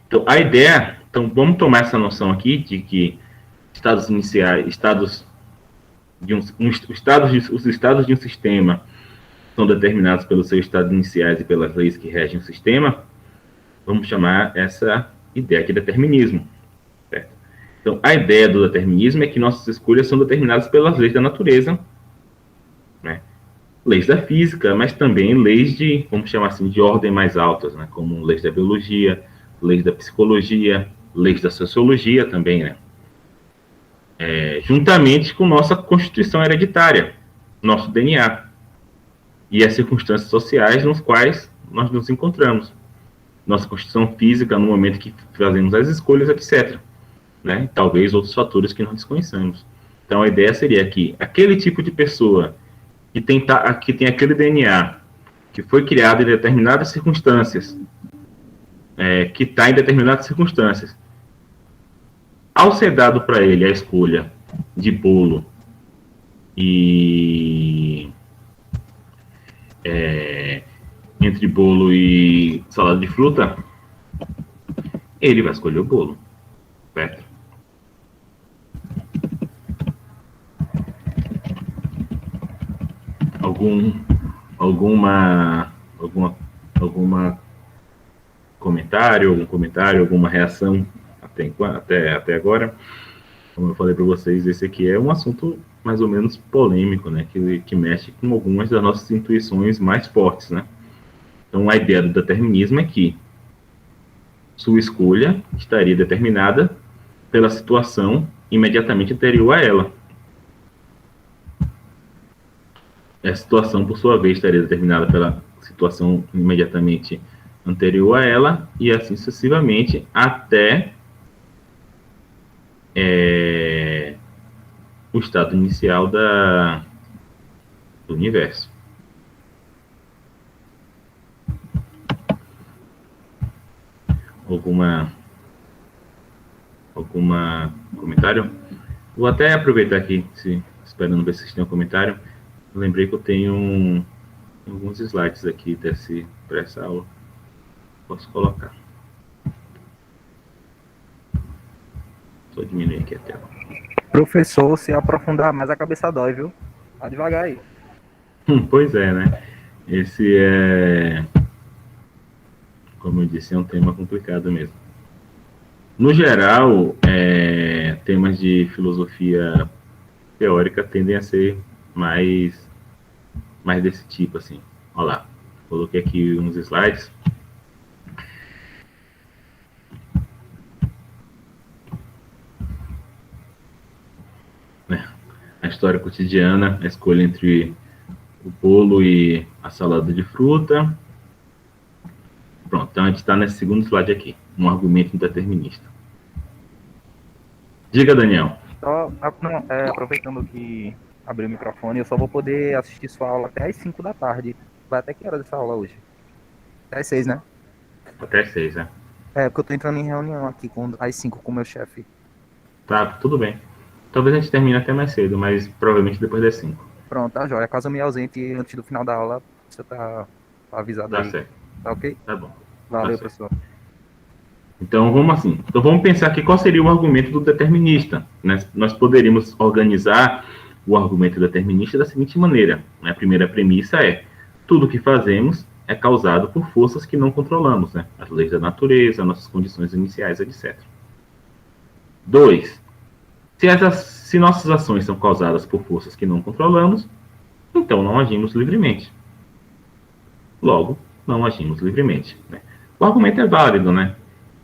Então, a ideia... Então, vamos tomar essa noção aqui de que estados iniciais, os estados de um sistema são determinados pelos seus estados iniciais e pelas leis que regem o sistema. Vamos chamar essa ideia de determinismo. Certo? Então, a ideia do determinismo é que nossas escolhas são determinadas pelas leis da natureza, né? Leis da física, mas também leis de, vamos chamar assim, de ordem mais altas, né? Como leis da biologia, leis da psicologia, leis da sociologia também, né? Juntamente com nossa constituição hereditária, nosso DNA e as circunstâncias sociais nos quais nós nos encontramos. Nossa constituição física no momento que fazemos as escolhas, etc. Né? Talvez outros fatores que não desconhecemos. Então, a ideia seria que aquele tipo de pessoa que tem aquele DNA, que foi criado em determinadas circunstâncias, que está em determinadas circunstâncias, ao ser dado para ele a escolha de bolo e entre bolo e salada de fruta, ele vai escolher o bolo, certo? Alguma comentário, alguma reação até agora? Como eu falei para vocês, esse aqui é um assunto mais ou menos polêmico, né, que mexe com algumas das nossas intuições mais fortes, né? Então, a ideia do determinismo é que sua escolha estaria determinada pela situação imediatamente anterior a ela. A situação, por sua vez, estaria determinada pela situação imediatamente anterior a ela, e assim sucessivamente até o estado inicial do universo. Alguma comentário? Vou até aproveitar aqui, esperando ver se vocês têm um comentário. Eu lembrei que eu tenho alguns slides aqui para essa aula. Posso colocar. Só diminuir aqui a tela. Professor, se aprofundar mais a cabeça dói, viu? Tá devagar aí. Pois é, né? Esse como eu disse, é um tema complicado mesmo. No geral, temas de filosofia teórica tendem a ser mais desse tipo, assim. Olha lá, coloquei aqui uns slides. A história cotidiana, a escolha entre o bolo e a salada de fruta. Pronto, então a gente está nesse segundo slide aqui, um argumento determinista. Diga, Daniel. Aproveitando que abri o microfone, eu só vou poder assistir sua aula até às 5 da tarde. Vai até que hora dessa aula hoje? Até às 6, né? Até às 6, né? Porque eu tô entrando em reunião aqui às 5 com o meu chefe. Tá, tudo bem. Talvez a gente termine até mais cedo, mas provavelmente depois das 5. Pronto, tá jóia. Caso eu me ausente antes do final da aula, você tá avisado Tá aí. certo. Tá ok? Tá bom. Valeu, Tá pessoal. Então vamos pensar aqui qual seria o argumento do determinista, né? Nós poderíamos organizar o argumento determinista da seguinte maneira, né? A primeira premissa é: tudo que fazemos é causado por forças que não controlamos, né? As leis da natureza, nossas condições iniciais, etc. 2. Se nossas ações são causadas por forças que não controlamos, então não agimos livremente. Logo, não agimos livremente, né? O argumento é válido, né?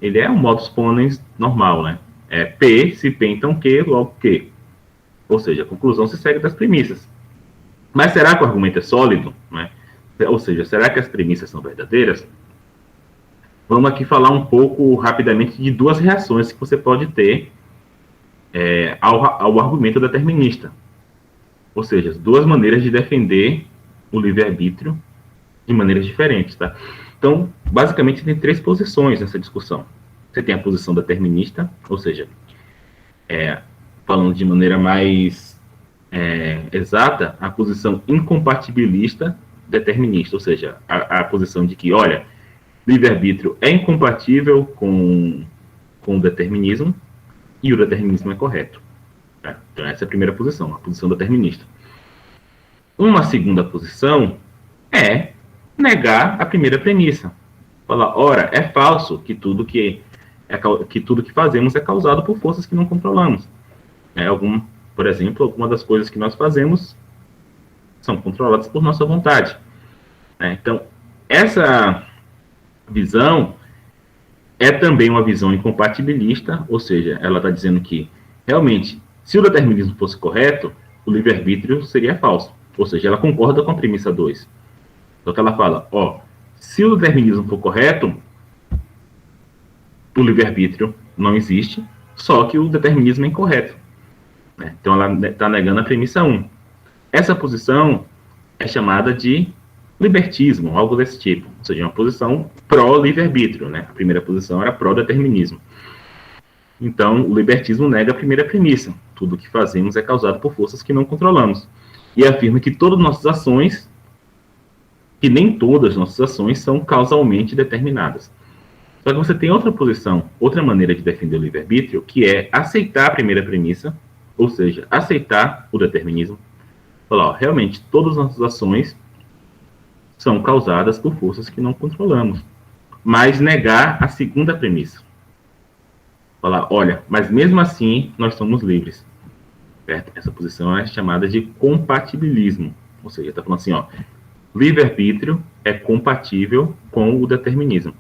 Ele é um modus ponens normal, né? P, se P, então Q, logo Q. Ou seja, a conclusão se segue das premissas. Mas será que o argumento é sólido, né? Ou seja, será que as premissas são verdadeiras? Vamos aqui falar um pouco rapidamente de duas reações que você pode ter ao argumento determinista. Ou seja, duas maneiras de defender o livre-arbítrio de maneiras diferentes, tá? Então, basicamente, tem três posições nessa discussão. Você tem a posição determinista, ou seja, falando de maneira mais exata, a posição incompatibilista determinista, ou seja, a posição de que, olha, livre-arbítrio é incompatível com o determinismo e o determinismo é correto. Tá? Então, essa é a primeira posição, a posição determinista. Uma segunda posição é negar a primeira premissa. Falar, ora, é falso que tudo que fazemos é causado por forças que não controlamos. Por exemplo, alguma das coisas que nós fazemos são controladas por nossa vontade. Então, essa visão é também uma visão incompatibilista, ou seja, ela está dizendo que, realmente, se o determinismo fosse correto, o livre-arbítrio seria falso. Ou seja, ela concorda com a premissa 2. Só que ela fala, se o determinismo for correto, o livre-arbítrio não existe, só que o determinismo é incorreto. Né? Então ela está negando a premissa 1. Essa posição é chamada de libertismo, algo desse tipo. Ou seja, uma posição pró-livre-arbítrio. Né? A primeira posição era pró-determinismo. Então, o libertismo nega a primeira premissa. Tudo o que fazemos é causado por forças que não controlamos. E afirma que todas nossas ações, que nem todas as nossas ações são causalmente determinadas. Só que você tem outra posição, outra maneira de defender o livre-arbítrio, que é aceitar a primeira premissa, ou seja, aceitar o determinismo. Falar, realmente, todas as nossas ações são causadas por forças que não controlamos. Mas negar a segunda premissa. Falar, olha, mas mesmo assim, nós somos livres. Certo? Essa posição é chamada de compatibilismo. Ou seja, está falando assim, livre-arbítrio é compatível com o determinismo.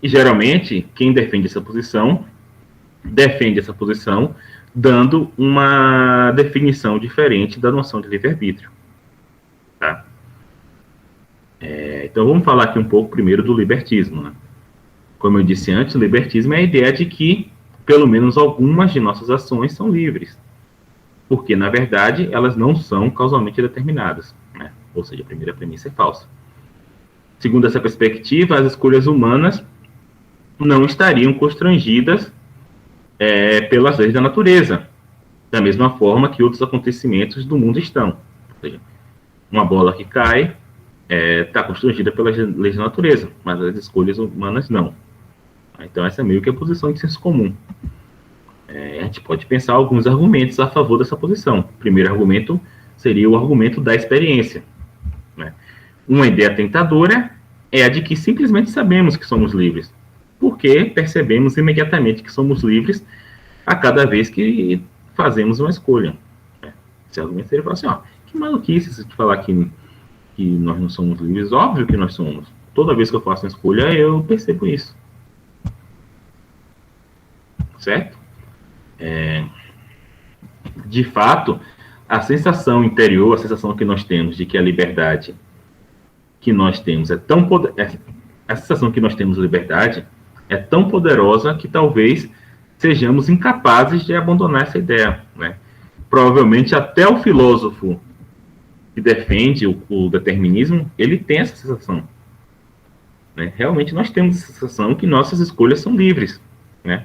E, geralmente, quem defende essa posição dando uma definição diferente da noção de livre-arbítrio. Tá? Então, vamos falar aqui um pouco primeiro do libertismo. Né? Como eu disse antes, o libertismo é a ideia de que, pelo menos algumas de nossas ações são livres. Porque, na verdade, elas não são causalmente determinadas. Né? Ou seja, a primeira premissa é falsa. Segundo essa perspectiva, as escolhas humanas não estariam constrangidas pelas leis da natureza, da mesma forma que outros acontecimentos do mundo estão. Ou seja, uma bola que cai está constrangida pelas leis da natureza, mas as escolhas humanas não. Então, essa é meio que a posição de senso comum. A gente pode pensar alguns argumentos a favor dessa posição. O primeiro argumento seria o argumento da experiência. Né? Uma ideia tentadora é a de que simplesmente sabemos que somos livres, porque percebemos imediatamente que somos livres a cada vez que fazemos uma escolha. Esse argumento seria falar assim, que maluquice se falar que nós não somos livres. Óbvio que nós somos. Toda vez que eu faço uma escolha, eu percebo isso. Certo? De fato, a sensação interior, a sensação que nós temos de que a liberdade que nós temos é tão poderosa, a sensação que nós temos de liberdade é tão poderosa que talvez sejamos incapazes de abandonar essa ideia. Né? Provavelmente até o filósofo que defende o determinismo, ele tem essa sensação. Né? Realmente nós temos essa sensação que nossas escolhas são livres. Né?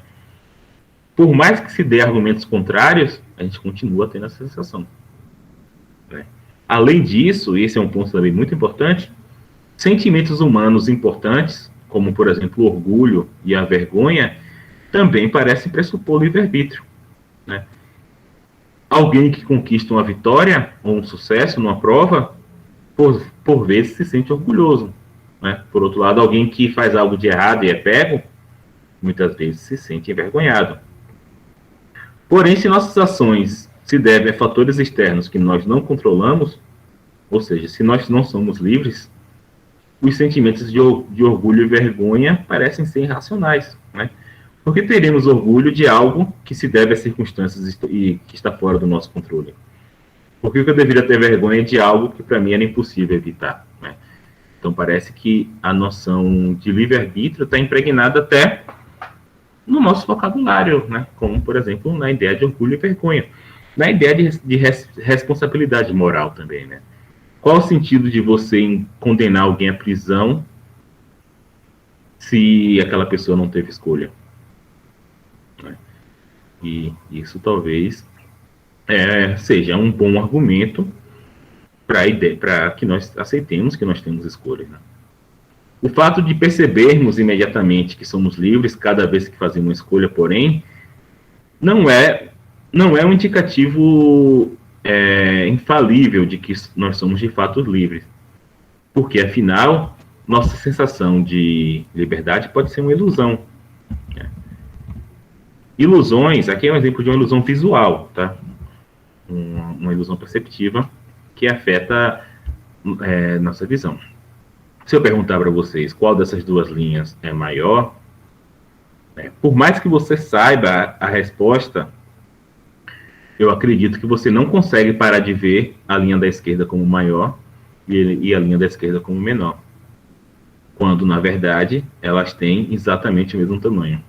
Por mais que se dê argumentos contrários, a gente continua tendo essa sensação. Né? Além disso, e esse é um ponto também muito importante, sentimentos humanos importantes, como, por exemplo, o orgulho e a vergonha, também parecem pressupor livre-arbítrio. Né? Alguém que conquista uma vitória ou um sucesso numa prova, por vezes se sente orgulhoso. Né? Por outro lado, alguém que faz algo de errado e é pego, muitas vezes se sente envergonhado. Porém, se nossas ações se devem a fatores externos que nós não controlamos, ou seja, se nós não somos livres, os sentimentos de orgulho e vergonha parecem ser irracionais. Né? Porque teremos orgulho de algo que se deve a circunstâncias e que está fora do nosso controle? Por que eu deveria ter vergonha de algo que para mim era impossível evitar? Né? Então parece que a noção de livre-arbítrio está impregnada até no nosso vocabulário, né? Como, por exemplo, na ideia de orgulho e vergonha. Na ideia de responsabilidade moral também. Né? Qual o sentido de você condenar alguém à prisão se aquela pessoa não teve escolha? E isso talvez seja um bom argumento para que nós aceitemos que nós temos escolhas. Né? O fato de percebermos imediatamente que somos livres cada vez que fazemos uma escolha, porém, não é um indicativo infalível de que nós somos de fato livres. Porque, afinal, nossa sensação de liberdade pode ser uma ilusão. Né? Ilusões, aqui é um exemplo de uma ilusão visual, tá? Uma ilusão perceptiva que afeta nossa visão. Se eu perguntar para vocês qual dessas duas linhas é maior, por mais que você saiba a resposta, eu acredito que você não consegue parar de ver a linha da esquerda como maior e a linha da esquerda como menor, quando, na verdade, elas têm exatamente o mesmo tamanho.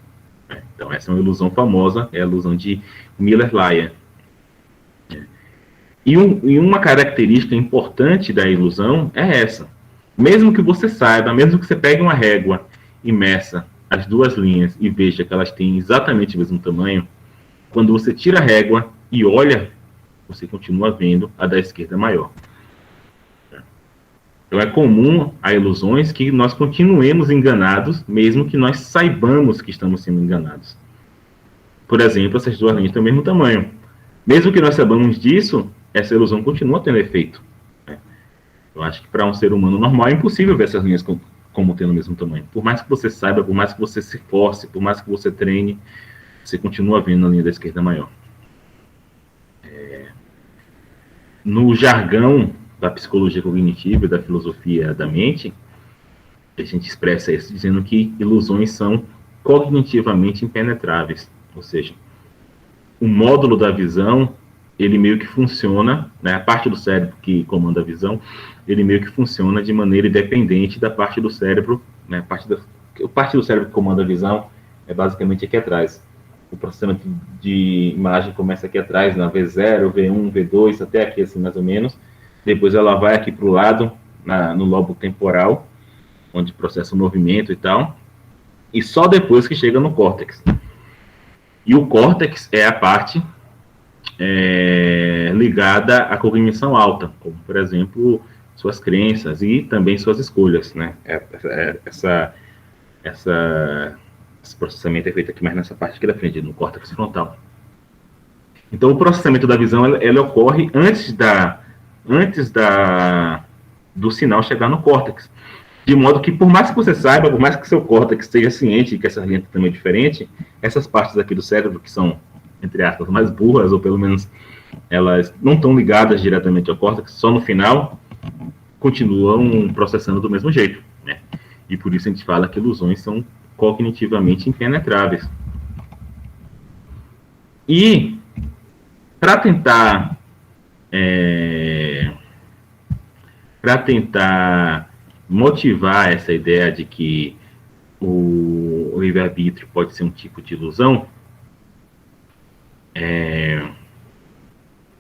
Então, essa é uma ilusão famosa, é a ilusão de Miller-Lyer. E uma característica importante da ilusão é essa. Mesmo que você saiba, mesmo que você pegue uma régua e meça as duas linhas e veja que elas têm exatamente o mesmo tamanho, quando você tira a régua e olha, você continua vendo a da esquerda maior. Então é comum a ilusões que nós continuemos enganados, mesmo que nós saibamos que estamos sendo enganados. Por exemplo, essas duas linhas têm o mesmo tamanho. Mesmo que nós saibamos disso, essa ilusão continua tendo efeito. Eu acho que para um ser humano normal é impossível ver essas linhas como tendo o mesmo tamanho. Por mais que você saiba, por mais que você se force, por mais que você treine, você continua vendo a linha da esquerda maior. No jargão da psicologia cognitiva e da filosofia da mente, a gente expressa isso dizendo que ilusões são cognitivamente impenetráveis. Ou seja, o módulo da visão, ele meio que funciona, né, a parte do cérebro que comanda a visão, ele meio que funciona de maneira independente da parte do cérebro, né, a parte do cérebro que comanda a visão é basicamente aqui atrás. O processamento de imagem começa aqui atrás, na V0, V1, V2, até aqui assim mais ou menos. Depois ela vai aqui para o lado, no lobo temporal, onde processa o movimento e tal. E só depois que chega no córtex. E o córtex é a parte ligada à cognição alta, como, por exemplo, suas crenças e também suas escolhas, né? Esse processamento é feito aqui mais nessa parte aqui da frente, no córtex frontal. Então, o processamento da visão, ele ocorre antes do sinal chegar no córtex. De modo que, por mais que você saiba, por mais que seu córtex esteja ciente que essa linha também é diferente, essas partes aqui do cérebro, que são, entre aspas, mais burras, ou pelo menos elas não estão ligadas diretamente ao córtex, só no final, continuam processando do mesmo jeito, né? E por isso a gente fala que ilusões são cognitivamente impenetráveis. E, para tentar motivar essa ideia de que o livre-arbítrio pode ser um tipo de ilusão,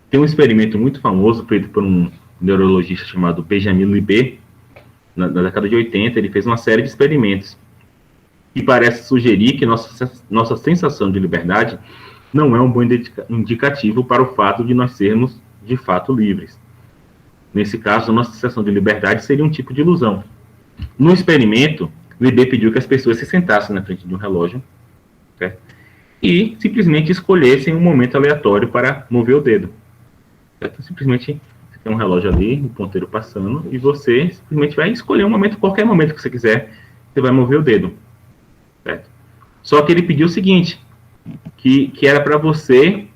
tem um experimento muito famoso feito por um neurologista chamado Benjamin Libet. Na década de 80, ele fez uma série de experimentos que parece sugerir que nossa sensação de liberdade não é um bom indicativo para o fato de nós sermos, de fato, livres. Nesse caso, a nossa sensação de liberdade seria um tipo de ilusão. No experimento, Libet pediu que as pessoas se sentassem na frente de um relógio, certo? E simplesmente escolhessem um momento aleatório para mover o dedo. Certo? Simplesmente você tem um relógio ali, um ponteiro passando, e você simplesmente vai escolher um momento, qualquer momento que você quiser, você vai mover o dedo. Certo? Só que ele pediu o seguinte, que era para você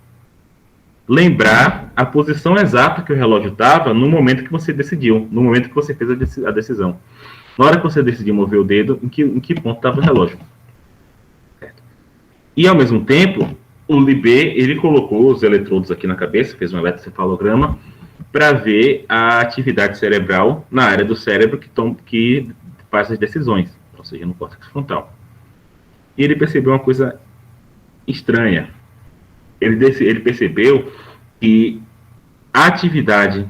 lembrar a posição exata que o relógio estava no momento que você decidiu, no momento que você fez a decisão. Na hora que você decidiu mover o dedo, em que ponto estava o relógio. Certo? E, ao mesmo tempo, o Libet, ele colocou os eletrodos aqui na cabeça, fez um eletrocefalograma, para ver a atividade cerebral na área do cérebro que faz as decisões, ou seja, no córtex frontal. E ele percebeu uma coisa estranha. Ele percebeu que a atividade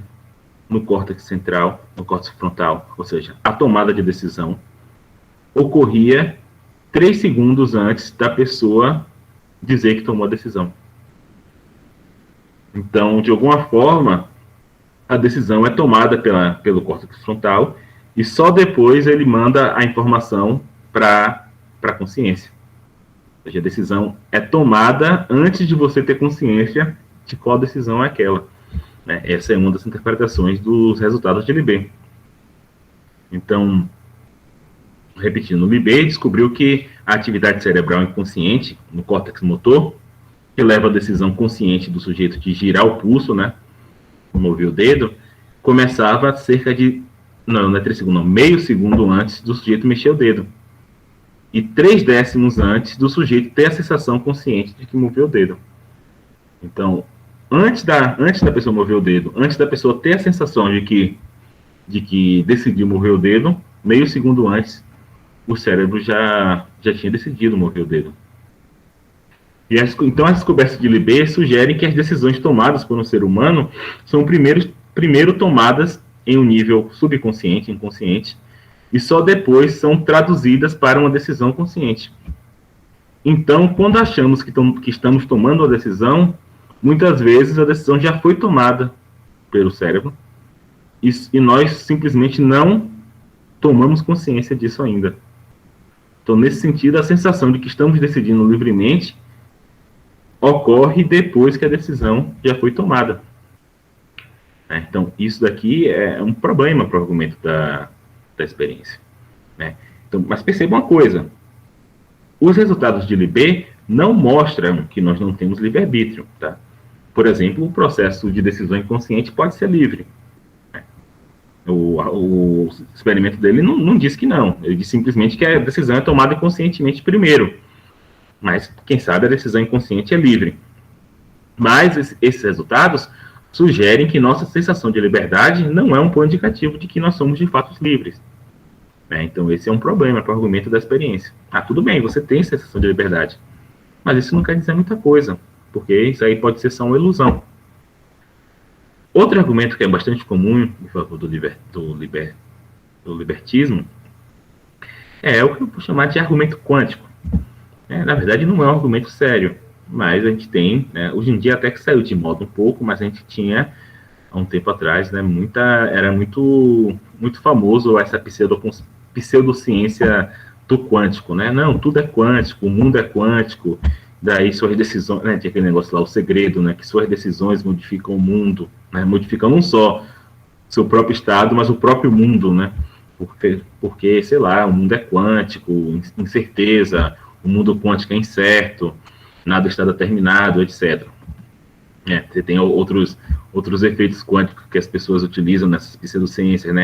no córtex central, no córtex frontal, ou seja, a tomada de decisão, ocorria 3 segundos antes da pessoa dizer que tomou a decisão. Então, de alguma forma, a decisão é tomada pelo córtex frontal e só depois ele manda a informação para a consciência. Ou seja, a decisão é tomada antes de você ter consciência de qual decisão é aquela. Né? Essa é uma das interpretações dos resultados de Libet. Então, repetindo, Libet descobriu que a atividade cerebral inconsciente, no córtex motor, que leva a decisão consciente do sujeito de girar o pulso, né, mover o dedo, começava cerca de, não é 3 segundos, não, meio segundo antes do sujeito mexer o dedo. E 3 décimos antes do sujeito ter a sensação consciente de que moveu o dedo. Então, antes da pessoa mover o dedo, antes da pessoa ter a sensação de que decidiu mover o dedo, meio segundo antes, o cérebro já tinha decidido mover o dedo. Então, as descobertas de Libet sugerem que as decisões tomadas por um ser humano são primeiro tomadas em um nível subconsciente, inconsciente, e só depois são traduzidas para uma decisão consciente. Então, quando achamos que estamos tomando uma decisão, muitas vezes a decisão já foi tomada pelo cérebro e nós simplesmente não tomamos consciência disso ainda. Então, nesse sentido, a sensação de que estamos decidindo livremente ocorre depois que a decisão já foi tomada. Então, isso daqui é um problema para o argumento da experiência. Então, mas perceba uma coisa, os resultados de Libet não mostram que nós não temos livre-arbítrio. Tá? Por exemplo, o processo de decisão inconsciente pode ser livre. O experimento dele não diz que não, ele diz simplesmente que a decisão é tomada inconscientemente primeiro. Mas, quem sabe, a decisão inconsciente é livre. Mas esses resultados sugerem que nossa sensação de liberdade não é um ponto indicativo de que nós somos de fato livres. Então, esse é um problema para o argumento da experiência. Tudo bem, você tem sensação de liberdade, mas isso não quer dizer muita coisa, porque isso aí pode ser só uma ilusão. Outro argumento que é bastante comum em favor do libertismo é o que eu vou chamar de argumento quântico. Na verdade, não é um argumento sério, mas a gente tem, hoje em dia até que saiu de moda um pouco, mas a gente tinha, há um tempo atrás, era muito famoso essa pseudociência do quântico, Não, tudo é quântico, o mundo é quântico, daí suas decisões, tinha aquele negócio lá, o segredo, que suas decisões modificam o mundo, modificam não só seu próprio estado, mas o próprio mundo, porque, sei lá, o mundo é quântico, incerteza, o mundo quântico é incerto, nada está determinado, etc. Você tem outros efeitos quânticos que as pessoas utilizam nessas pseudociências,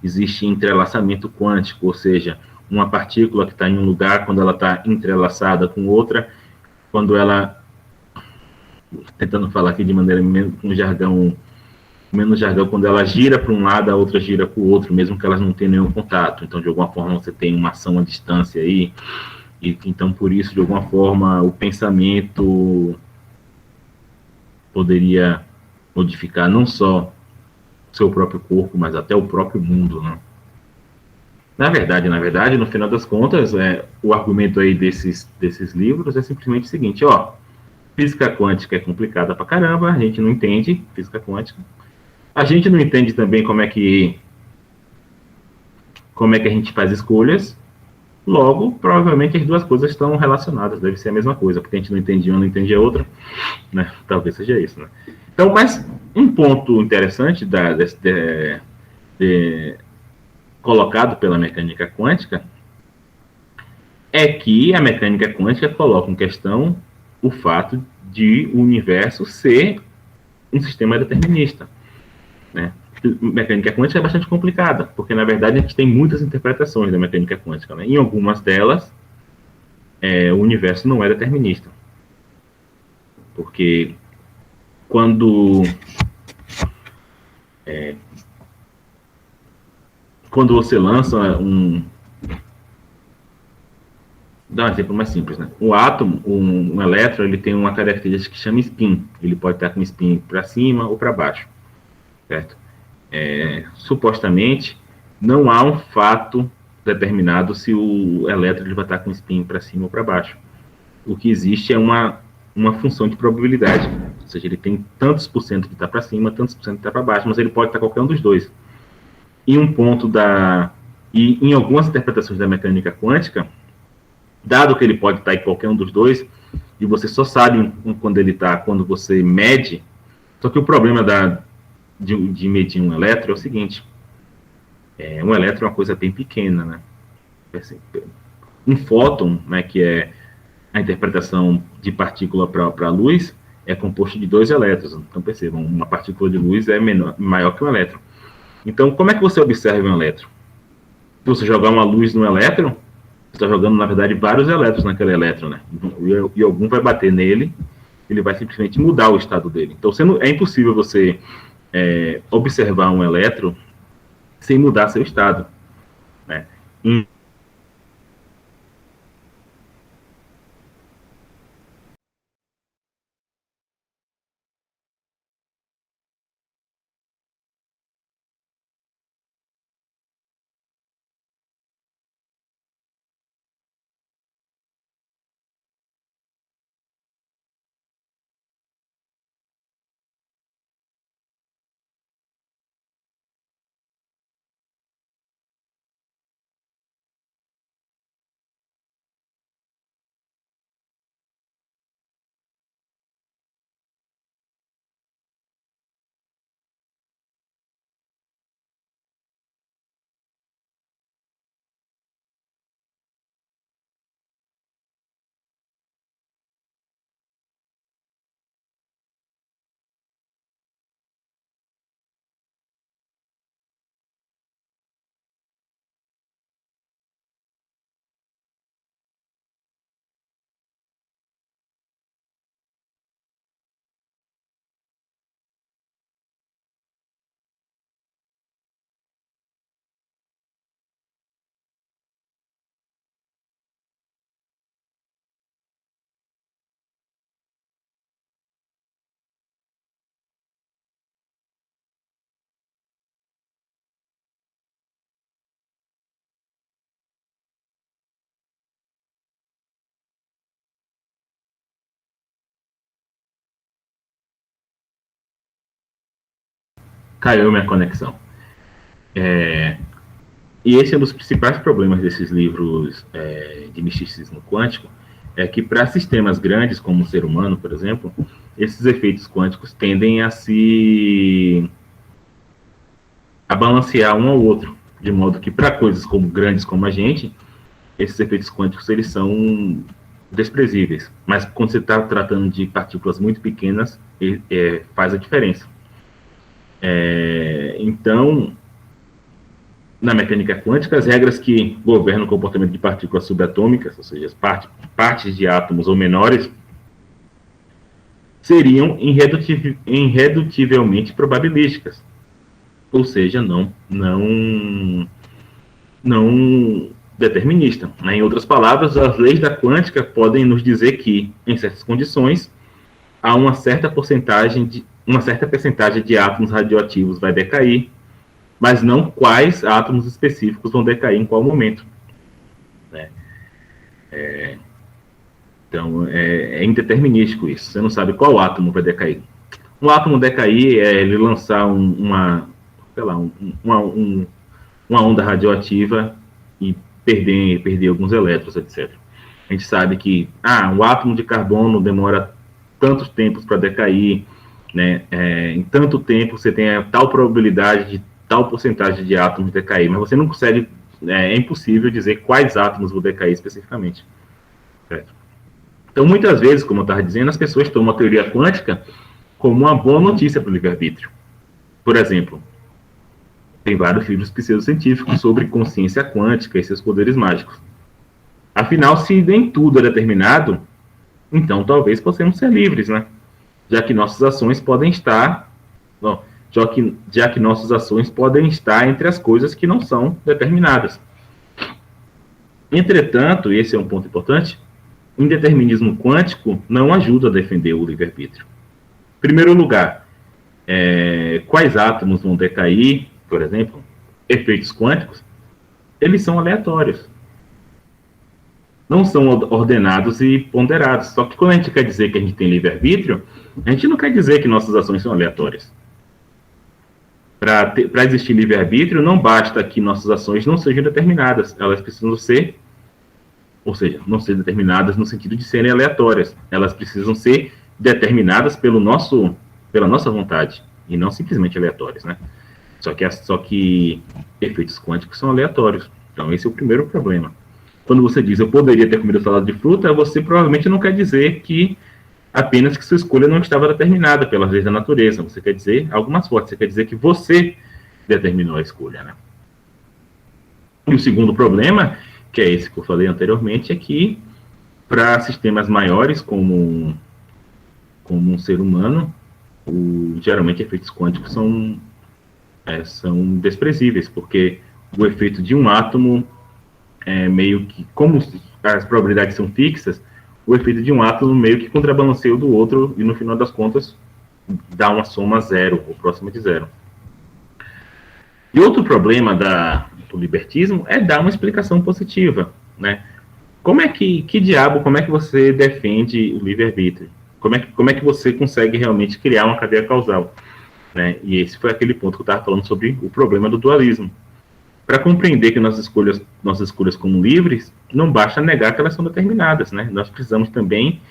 existe entrelaçamento quântico, ou seja, uma partícula que está em um lugar, quando ela está entrelaçada com outra, quando ela, tentando falar aqui de maneira menos jargão, quando ela gira para um lado, a outra gira para o outro, mesmo que elas não tenham nenhum contato. Então, de alguma forma, você tem uma ação à distância aí, e então, por isso, de alguma forma, o pensamento poderia modificar não só o seu próprio corpo, mas até o próprio mundo, Na verdade, no final das contas, o argumento aí desses livros é simplesmente o seguinte, física quântica é complicada pra caramba, a gente não entende física quântica, a gente não entende também como é que a gente faz escolhas, logo, provavelmente as duas coisas estão relacionadas, deve ser a mesma coisa, porque a gente não entende uma, não entende a outra, Talvez seja isso, Então, mas um ponto interessante colocado pela mecânica quântica é que a mecânica quântica coloca em questão o fato de o universo ser um sistema determinista, Mecânica quântica é bastante complicada, porque, na verdade, a gente tem muitas interpretações da mecânica quântica. Em algumas delas, o universo não é determinista. Porque quando você lança dá um exemplo mais simples, O átomo, um elétron, ele tem uma característica que chama spin. Ele pode estar com spin para cima ou para baixo, certo? Supostamente, não há um fato determinado se o elétron ele vai estar com spin para cima ou para baixo. O que existe é uma função de probabilidade. Ou seja, ele tem tantos por cento que está para cima, tantos por cento que está para baixo, mas ele pode estar qualquer um dos dois. E em algumas interpretações da mecânica quântica, dado que ele pode estar em qualquer um dos dois, e você só sabe quando ele está, quando você mede, só que o problema de medir um elétron é o seguinte, um elétron é uma coisa bem pequena, Assim, um fóton, que é a interpretação de partícula para a luz, é composto de 2 elétrons. Então, percebam, uma partícula de luz é maior que um elétron. Então, como é que você observa um elétron? Se você jogar uma luz no elétron, você está jogando, na verdade, vários elétrons naquele elétron, E algum vai bater nele ele vai simplesmente mudar o estado dele. Então, é impossível você observar um elétron sem mudar seu estado, né? Caiu minha conexão. E esse é um dos principais problemas desses livros de misticismo quântico, é que para sistemas grandes, como o ser humano, por exemplo, esses efeitos quânticos tendem a balancear um ao outro, de modo que para coisas grandes como a gente, esses efeitos quânticos eles são desprezíveis. Mas quando você está tratando de partículas muito pequenas, faz a diferença. Então, na mecânica quântica, as regras que governam o comportamento de partículas subatômicas, ou seja, partes de átomos ou menores, seriam irredutivelmente probabilísticas, ou seja, não determinista. Em outras palavras, as leis da quântica podem nos dizer que, em certas condições, há uma certa percentagem de átomos radioativos vai decair, mas não quais átomos específicos vão decair em qual momento. Né? Então, é indeterminístico isso. Você não sabe qual átomo vai decair. Um átomo decair é ele lançar uma onda radioativa e perder alguns elétrons, etc. A gente sabe que um átomo de carbono demora tantos tempos para decair, né? Em tanto tempo você tem a tal probabilidade de tal porcentagem de átomos decair, mas você não consegue, é impossível dizer quais átomos vão decair especificamente. Certo? Então, muitas vezes, como eu estava dizendo, as pessoas tomam a teoria quântica como uma boa notícia para o livre-arbítrio. Por exemplo, tem vários livros pseudocientíficos sobre consciência quântica e seus poderes mágicos. Afinal, se nem tudo é determinado, então talvez possamos ser livres, né? Já que nossas ações podem estar... já que nossas ações podem estar entre as coisas que não são determinadas. Entretanto, esse é um ponto importante, o indeterminismo quântico não ajuda a defender o livre-arbítrio. Em primeiro lugar, quais átomos vão decair, por exemplo, efeitos quânticos, eles são aleatórios. Não são ordenados e ponderados. Só que quando a gente quer dizer que a gente tem livre-arbítrio, a gente não quer dizer que nossas ações são aleatórias. Para existir livre-arbítrio, não basta que nossas ações não sejam determinadas. Elas precisam ser, ou seja, não ser determinadas no sentido de serem aleatórias. Elas precisam ser determinadas pela nossa vontade, e não simplesmente aleatórias, né? Só que efeitos quânticos são aleatórios. Então, esse é o primeiro problema. Quando você diz, eu poderia ter comido salada de fruta, você provavelmente não quer dizer que apenas que sua escolha não estava determinada pelas leis da natureza. Você quer dizer algo mais forte. Você quer dizer que você determinou a escolha, né? E o segundo problema, que é esse que eu falei anteriormente, é que para sistemas maiores, como como um ser humano, geralmente efeitos quânticos são desprezíveis, porque o efeito de um átomo é meio que, como as probabilidades são fixas, o efeito de um átomo meio que contrabalanceia o do outro e no final das contas dá uma soma zero, ou próxima de zero. E outro problema do libertismo é dar uma explicação positiva, né? Como é que você defende o livre-arbítrio? Como é que você consegue realmente criar uma cadeia causal? Né? E esse foi aquele ponto que eu estava falando sobre o problema do dualismo. Para compreender que nossas escolhas como livres, não basta negar que elas são determinadas, né? Nós precisamos também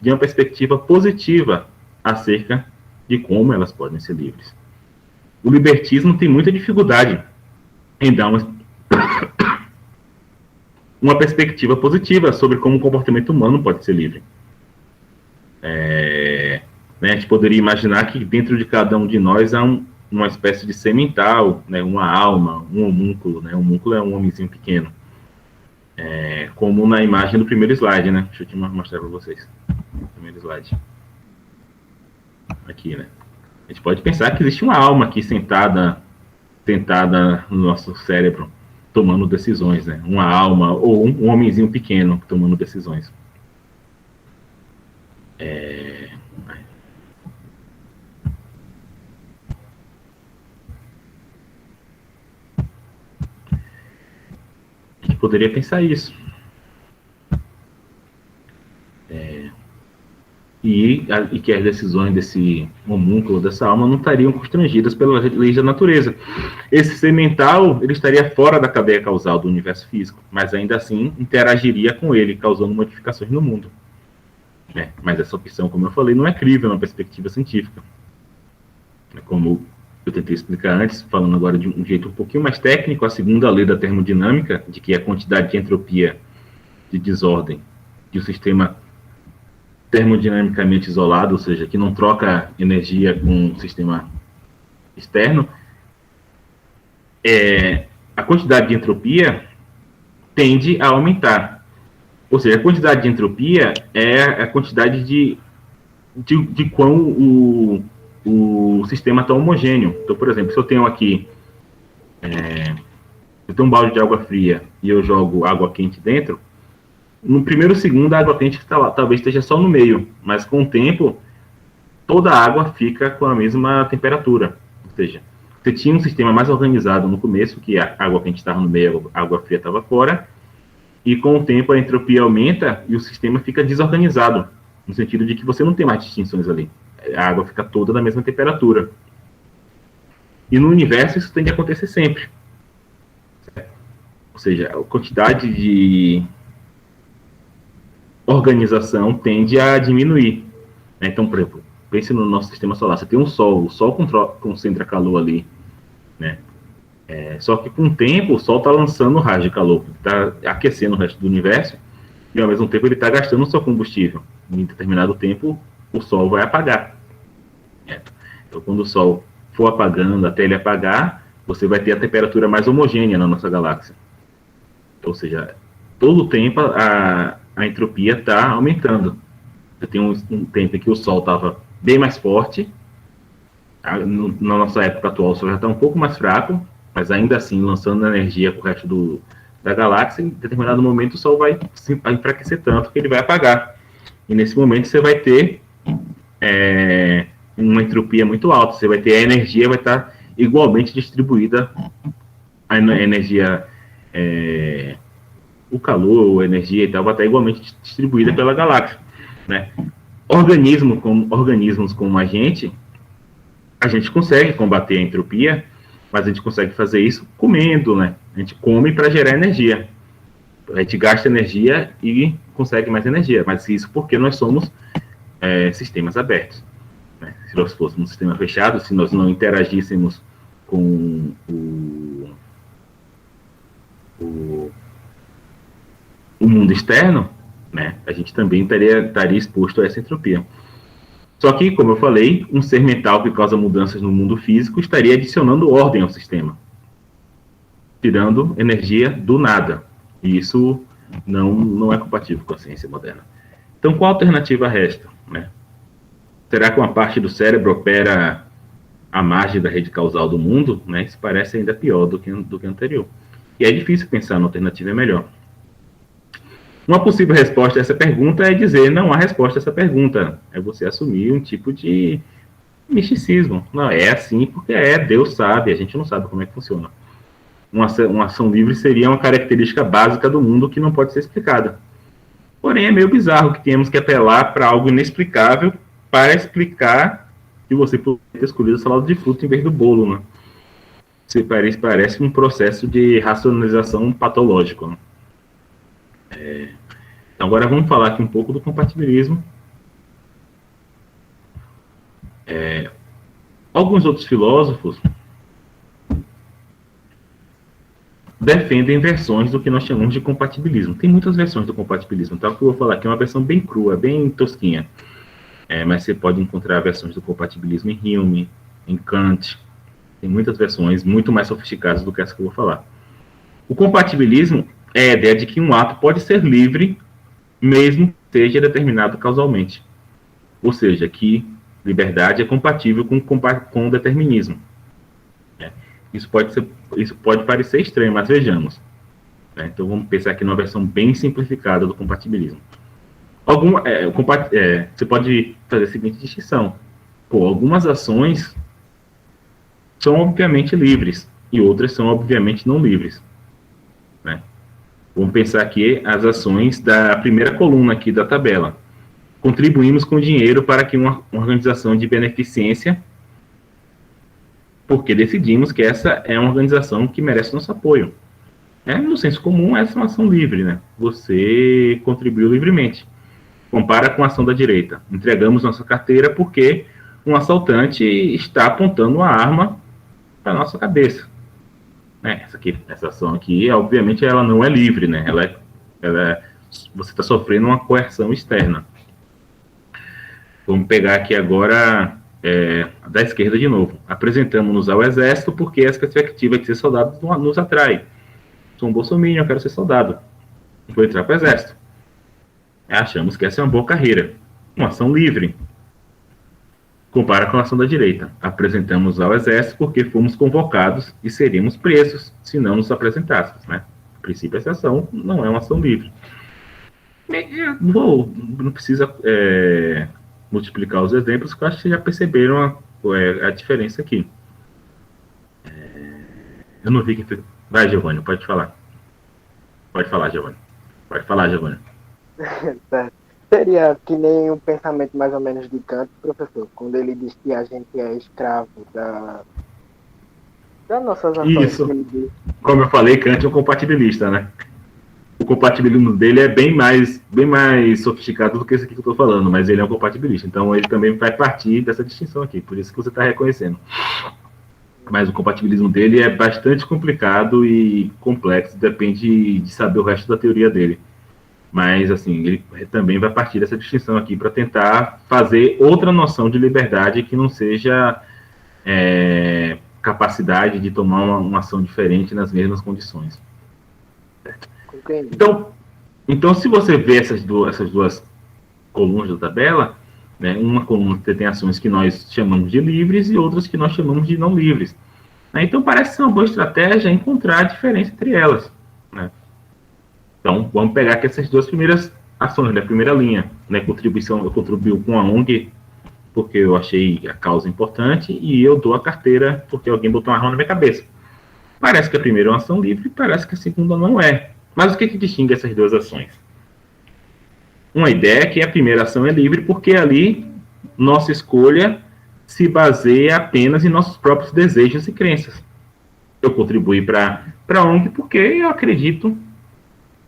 de uma perspectiva positiva acerca de como elas podem ser livres. O libertismo tem muita dificuldade em dar uma perspectiva positiva sobre como o comportamento humano pode ser livre. Né, a gente poderia imaginar que dentro de cada um de nós há uma espécie de semental, né, uma alma, um homúnculo. Né, o homúnculo é um homenzinho pequeno. Como na imagem do primeiro slide, né? Deixa eu mostrar para vocês. Primeiro slide. Aqui, né? A gente pode pensar que existe uma alma aqui sentada no nosso cérebro, tomando decisões, né? Uma alma ou um homenzinho pequeno tomando decisões. A gente poderia pensar isso. E que as decisões desse homúnculo, dessa alma, não estariam constrangidas pelas leis da natureza. Esse semental, ele estaria fora da cadeia causal do universo físico, mas ainda assim interagiria com ele, causando modificações no mundo. Mas essa opção, como eu falei, não é crível na perspectiva científica. Como eu tentei explicar antes, falando agora de um jeito um pouquinho mais técnico, a segunda lei da termodinâmica, de que a quantidade de entropia de desordem de um sistema termodinamicamente isolado, ou seja, que não troca energia com o sistema externo, a quantidade de entropia tende a aumentar. Ou seja, a quantidade de entropia é a quantidade de quão o sistema está homogêneo. Então, por exemplo, se eu tenho aqui eu tenho um balde de água fria e eu jogo água quente dentro, no primeiro segundo a água quente talvez esteja só no meio, mas com o tempo toda a água fica com a mesma temperatura. Ou seja, você tinha um sistema mais organizado no começo, que a água quente estava no meio, a água fria estava fora, e com o tempo a entropia aumenta e o sistema fica desorganizado, no sentido de que você não tem mais distinções ali. A água fica toda da mesma temperatura. E no universo isso tende a acontecer sempre. Ou seja, a quantidade de organização tende a diminuir. Então, por exemplo, pense no nosso sistema solar. Você tem um Sol, o Sol concentra calor ali, né? Só que com o tempo o Sol está lançando raio de calor, está aquecendo o resto do universo e ao mesmo tempo ele está gastando o seu combustível. Em determinado tempo o Sol vai apagar. Então, quando o Sol for apagando até ele apagar, você vai ter a temperatura mais homogênea na nossa galáxia. Ou seja, todo o tempo a entropia está aumentando. Você tem um tempo em que o Sol estava bem mais forte, na nossa época atual o Sol já está um pouco mais fraco, mas ainda assim lançando energia para o resto da galáxia, em determinado momento o Sol vai enfraquecer tanto que ele vai apagar. E nesse momento você vai ter uma entropia muito alta, você vai ter a energia, vai estar igualmente distribuída, a energia, o calor, a energia e tal, vai estar igualmente distribuída pela galáxia, né? Organismos como a gente consegue combater a entropia, mas a gente consegue fazer isso comendo, né? A gente come para gerar energia. A gente gasta energia e consegue mais energia, mas isso porque nós somos sistemas abertos. Né? Se nós fôssemos um sistema fechado, se nós não interagíssemos com o mundo externo, né, a gente também estaria exposto a essa entropia. Só que, como eu falei, um ser mental que causa mudanças no mundo físico estaria adicionando ordem ao sistema, tirando energia do nada. E isso não é compatível com a ciência moderna. Então, qual alternativa resta? Né? Será que uma parte do cérebro opera à margem da rede causal do mundo? Né? Isso parece ainda pior do que o anterior. E é difícil pensar na alternativa melhor. Uma possível resposta a essa pergunta é dizer não há resposta a essa pergunta. É você assumir um tipo de misticismo. Não, é assim porque Deus sabe, a gente não sabe como é que funciona. Uma ação livre seria uma característica básica do mundo que não pode ser explicada. Porém, é meio bizarro que tenhamos que apelar para algo inexplicável para explicar que você poderia ter escolhido salada de fruta em vez do bolo, né? Isso parece um processo de racionalização patológico, né? Então, agora vamos falar aqui um pouco do compatibilismo. Alguns outros filósofos defendem versões do que nós chamamos de compatibilismo. Tem muitas versões do compatibilismo, tá? O que eu vou falar aqui é uma versão bem crua, bem tosquinha. Mas você pode encontrar versões do compatibilismo em Hume, em Kant. Tem muitas versões muito mais sofisticadas do que essa que eu vou falar. O compatibilismo é a ideia de que um ato pode ser livre, mesmo que seja determinado causalmente. Ou seja, que liberdade é compatível com o determinismo. Isso pode parecer estranho, mas vejamos. Então vamos pensar aqui numa versão bem simplificada do compatibilismo. Você pode fazer a seguinte distinção. Algumas ações são obviamente livres e outras são obviamente não livres. Né? Vamos pensar aqui as ações da primeira coluna aqui da tabela. Contribuímos com dinheiro para que uma organização de beneficência, porque decidimos que essa é uma organização que merece nosso apoio. No senso comum, essa é uma ação livre, né? Você contribuiu livremente. Compara com a ação da direita. Entregamos nossa carteira porque um assaltante está apontando uma arma para a nossa cabeça. Essa ação aqui, obviamente, ela não é livre, né? Você está sofrendo uma coerção externa. Vamos pegar aqui agora da esquerda de novo. Apresentamos-nos ao exército porque essa perspectiva de ser soldado nos atrai. Sou um bolsominion, eu quero ser soldado. Vou entrar para o exército. Achamos que essa é uma boa carreira. Uma ação livre. Compara com a ação da direita. Apresentamos ao exército porque fomos convocados e seríamos presos se não nos apresentássemos. Né? A princípio, essa ação não é uma ação livre. Não precisa multiplicar os exemplos, que eu acho que vocês já perceberam a diferença aqui. Eu não vi que... Vai, Giovanni, pode falar. Pode falar, Giovanni. Seria que nem um pensamento mais ou menos de Kant, professor, quando ele diz que a gente é escravo das nossas ações. Isso. Como eu falei, Kant é um compatibilista, né? O compatibilismo dele é bem mais sofisticado do que esse aqui que eu estou falando, mas ele é um compatibilista. Então, ele também vai partir dessa distinção aqui, por isso que você está reconhecendo. Mas o compatibilismo dele é bastante complicado e complexo, depende de saber o resto da teoria dele. Mas, assim, ele também vai partir dessa distinção aqui para tentar fazer outra noção de liberdade que não seja capacidade de tomar uma ação diferente nas mesmas condições. Então, se você vê essas duas colunas da tabela, né, uma coluna tem ações que nós chamamos de livres e outras que nós chamamos de não livres. Então, parece ser uma boa estratégia encontrar a diferença entre elas. Né? Então, vamos pegar aqui essas duas primeiras ações, da primeira linha. Né, eu contribuo com a ONG porque eu achei a causa importante e eu dou a carteira porque alguém botou uma arma na minha cabeça. Parece que a primeira é uma ação livre, parece que a segunda não é. Mas o que distingue essas duas ações? Uma ideia é que a primeira ação é livre porque ali nossa escolha se baseia apenas em nossos próprios desejos e crenças. Eu contribuí para a ONG porque eu acredito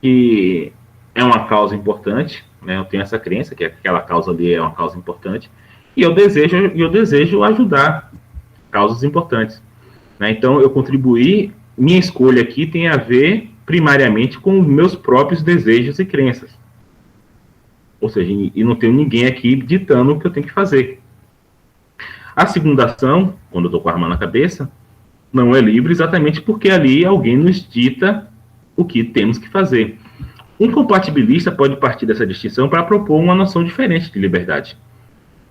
que é uma causa importante, né? Eu tenho essa crença que aquela causa ali é uma causa importante e eu desejo ajudar causas importantes. Né? Então, eu contribuí, minha escolha aqui tem a ver primariamente com meus próprios desejos e crenças. Ou seja, e não tenho ninguém aqui ditando o que eu tenho que fazer. A segunda ação, quando eu estou com a arma na cabeça, não é livre exatamente porque ali alguém nos dita o que temos que fazer. Um compatibilista pode partir dessa distinção para propor uma noção diferente de liberdade.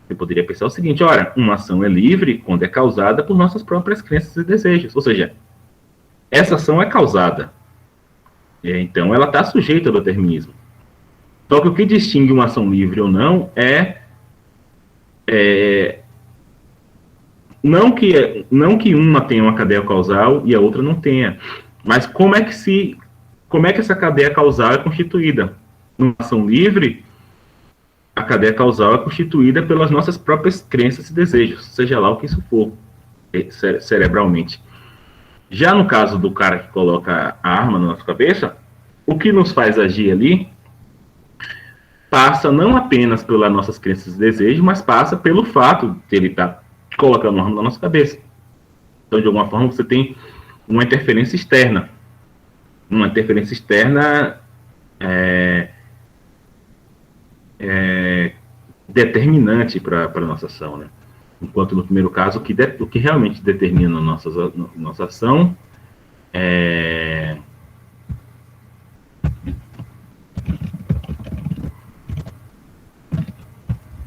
Você poderia pensar o seguinte: ora, uma ação é livre quando é causada por nossas próprias crenças e desejos. Ou seja, essa ação é causada. Então, ela está sujeita ao determinismo. Só que o que distingue uma ação livre ou não não que uma tenha uma cadeia causal e a outra não tenha, mas como é que essa cadeia causal é constituída? Numa ação livre, a cadeia causal é constituída pelas nossas próprias crenças e desejos, seja lá o que isso for, cerebralmente. Já no caso do cara que coloca a arma na nossa cabeça, o que nos faz agir ali passa não apenas pelas nossas crenças e desejos, mas passa pelo fato de ele estar colocando uma arma na nossa cabeça. Então, de alguma forma, você tem uma interferência externa. Uma interferência externa determinante para a nossa ação, né? Enquanto no primeiro caso, o que realmente determina a nossa ação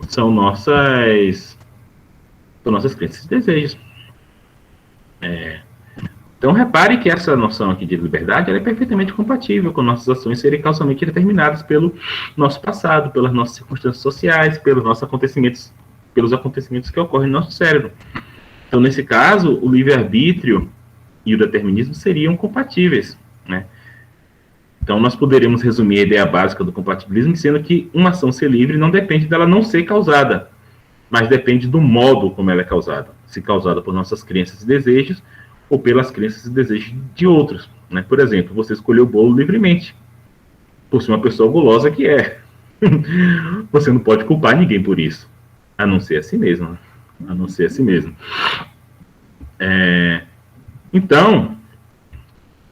são nossas crenças e desejos. Então, repare que essa noção aqui de liberdade ela é perfeitamente compatível com nossas ações serem causalmente determinadas pelo nosso passado, pelas nossas circunstâncias sociais, pelos acontecimentos que ocorrem no nosso cérebro. Então, nesse caso, o livre-arbítrio e o determinismo seriam compatíveis, né? Então, nós poderíamos resumir a ideia básica do compatibilismo dizendo que uma ação ser livre não depende dela não ser causada, mas depende do modo como ela é causada. Se causada por nossas crenças e desejos ou pelas crenças e desejos de outros, né? Por exemplo, você escolheu o bolo livremente, por ser uma pessoa gulosa que é. Você não pode culpar ninguém por isso, a não ser a si mesmo, né? A não ser a si mesmo. Então,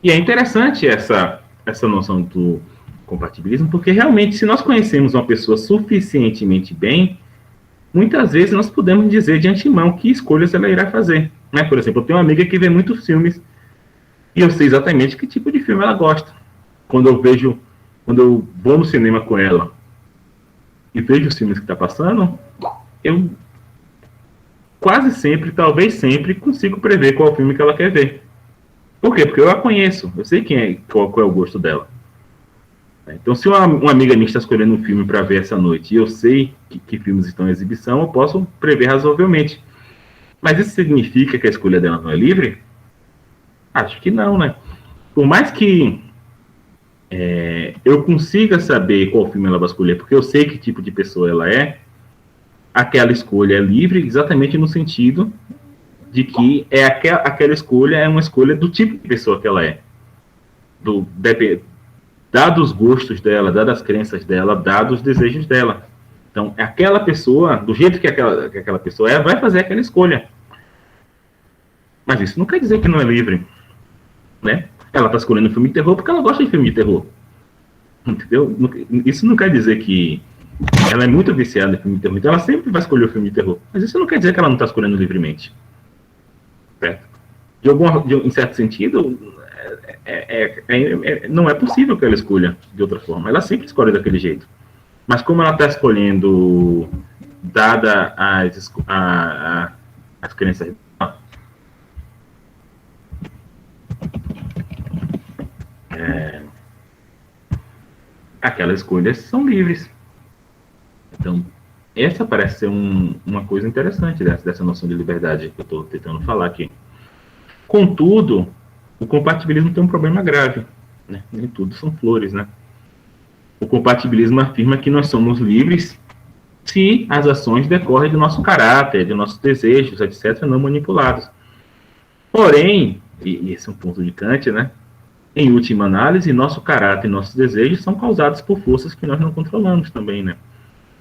e é interessante essa noção do compatibilismo, porque realmente, se nós conhecemos uma pessoa suficientemente bem, muitas vezes nós podemos dizer de antemão que escolhas ela irá fazer, né? Por exemplo, eu tenho uma amiga que vê muitos filmes e eu sei exatamente que tipo de filme ela gosta. Quando eu vou no cinema com ela e vejo os filmes que está passando, eu quase sempre, talvez sempre, consigo prever qual filme que ela quer ver. Por quê? Porque eu a conheço, eu sei qual é o gosto dela. Então, se uma amiga minha está escolhendo um filme para ver essa noite e eu sei que filmes estão em exibição, eu posso prever razoavelmente. Mas isso significa que a escolha dela não é livre? Acho que não, né? Por mais que eu consiga saber qual filme ela vai escolher, porque eu sei que tipo de pessoa ela é, aquela escolha é livre exatamente no sentido de que aquela escolha é uma escolha do tipo de pessoa que ela é. Dados os gostos dela, dadas as crenças dela, dados os desejos dela. Então, aquela pessoa, do jeito que aquela pessoa é, vai fazer aquela escolha. Mas isso não quer dizer que não é livre, né? Ela está escolhendo filme de terror porque ela gosta de filme de terror. Entendeu? Isso não quer dizer que ela é muito viciada em filme de terror, então ela sempre vai escolher o filme de terror. Mas isso não quer dizer que ela não está escolhendo livremente. Certo? Em certo sentido, não é possível que ela escolha de outra forma. Ela sempre escolhe daquele jeito. Mas como ela está escolhendo, dada as crenças, aquelas escolhas são livres. Então, essa parece ser uma coisa interessante dessa noção de liberdade que eu estou tentando falar aqui. Contudo, o compatibilismo tem um problema grave, né? Nem tudo são flores, né? O compatibilismo afirma que nós somos livres se as ações decorrem do nosso caráter, de nossos desejos, etc., não manipulados. Porém, e esse é um ponto de Kant, né? Em última análise, nosso caráter e nossos desejos são causados por forças que nós não controlamos também, né?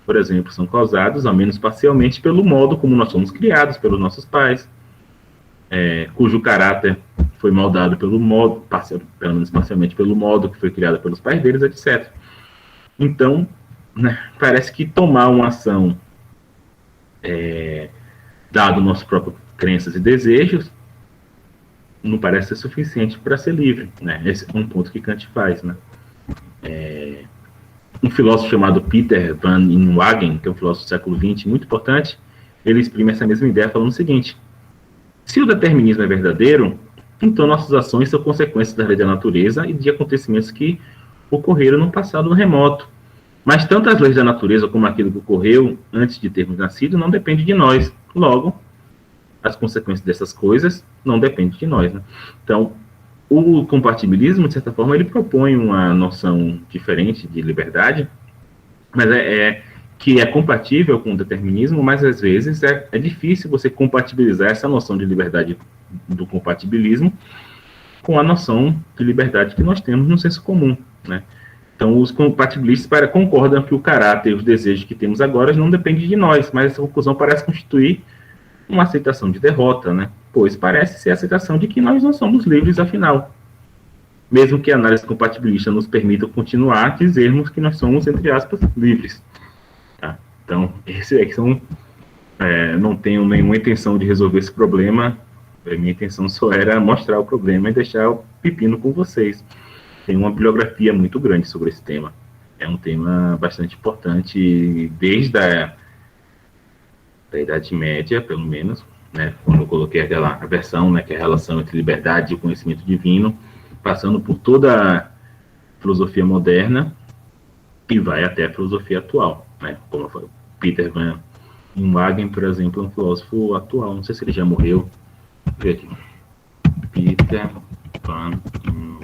Por exemplo, são causados, ao menos parcialmente, pelo modo como nós somos criados, pelos nossos pais, cujo caráter foi moldado pelo modo, pelo menos parcialmente pelo modo que foi criado pelos pais deles, etc. Então, né, parece que tomar uma ação dado nossas próprias crenças e desejos não parece ser suficiente para ser livre, né? Esse é um ponto que Kant faz, né? um filósofo chamado Peter van Inwagen, que é um filósofo do século XX, muito importante, ele exprime essa mesma ideia falando o seguinte: se o determinismo é verdadeiro, então nossas ações são consequências da lei da natureza e de acontecimentos que ocorreram no passado remoto. Mas tanto as leis da natureza como aquilo que ocorreu antes de termos nascido não depende de nós. Logo, as consequências dessas coisas não dependem de nós, né? Então, o compatibilismo, de certa forma, ele propõe uma noção diferente de liberdade, mas que é compatível com o determinismo, mas às vezes é difícil você compatibilizar essa noção de liberdade do compatibilismo com a noção de liberdade que nós temos no senso comum, né? Então, os compatibilistas concordam que o caráter e os desejos que temos agora não dependem de nós, mas essa conclusão parece constituir uma aceitação de derrota, né? Pois parece ser a aceitação de que nós não somos livres, afinal. Mesmo que a análise compatibilista nos permita continuar a dizermos que nós somos, entre aspas, livres. Tá? Então, esse aqui não tenho nenhuma intenção de resolver esse problema. A minha intenção só era mostrar o problema e deixar o pepino com vocês. Tem uma bibliografia muito grande sobre esse tema. É um tema bastante importante desde a Idade Média, pelo menos, né, quando eu coloquei aquela versão, né, que é a relação entre liberdade e conhecimento divino, passando por toda a filosofia moderna e vai até a filosofia atual, né, como foi Peter van Inwagen, por exemplo, é um filósofo atual, não sei se ele já morreu. Deixa eu ver aqui. Peter van Inwagen.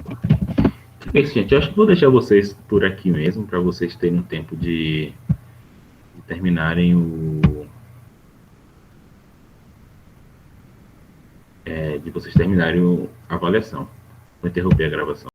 É isso, gente, eu acho que vou deixar vocês por aqui mesmo, para vocês terem um tempo de terminarem de vocês terminarem a avaliação. Vou interromper a gravação.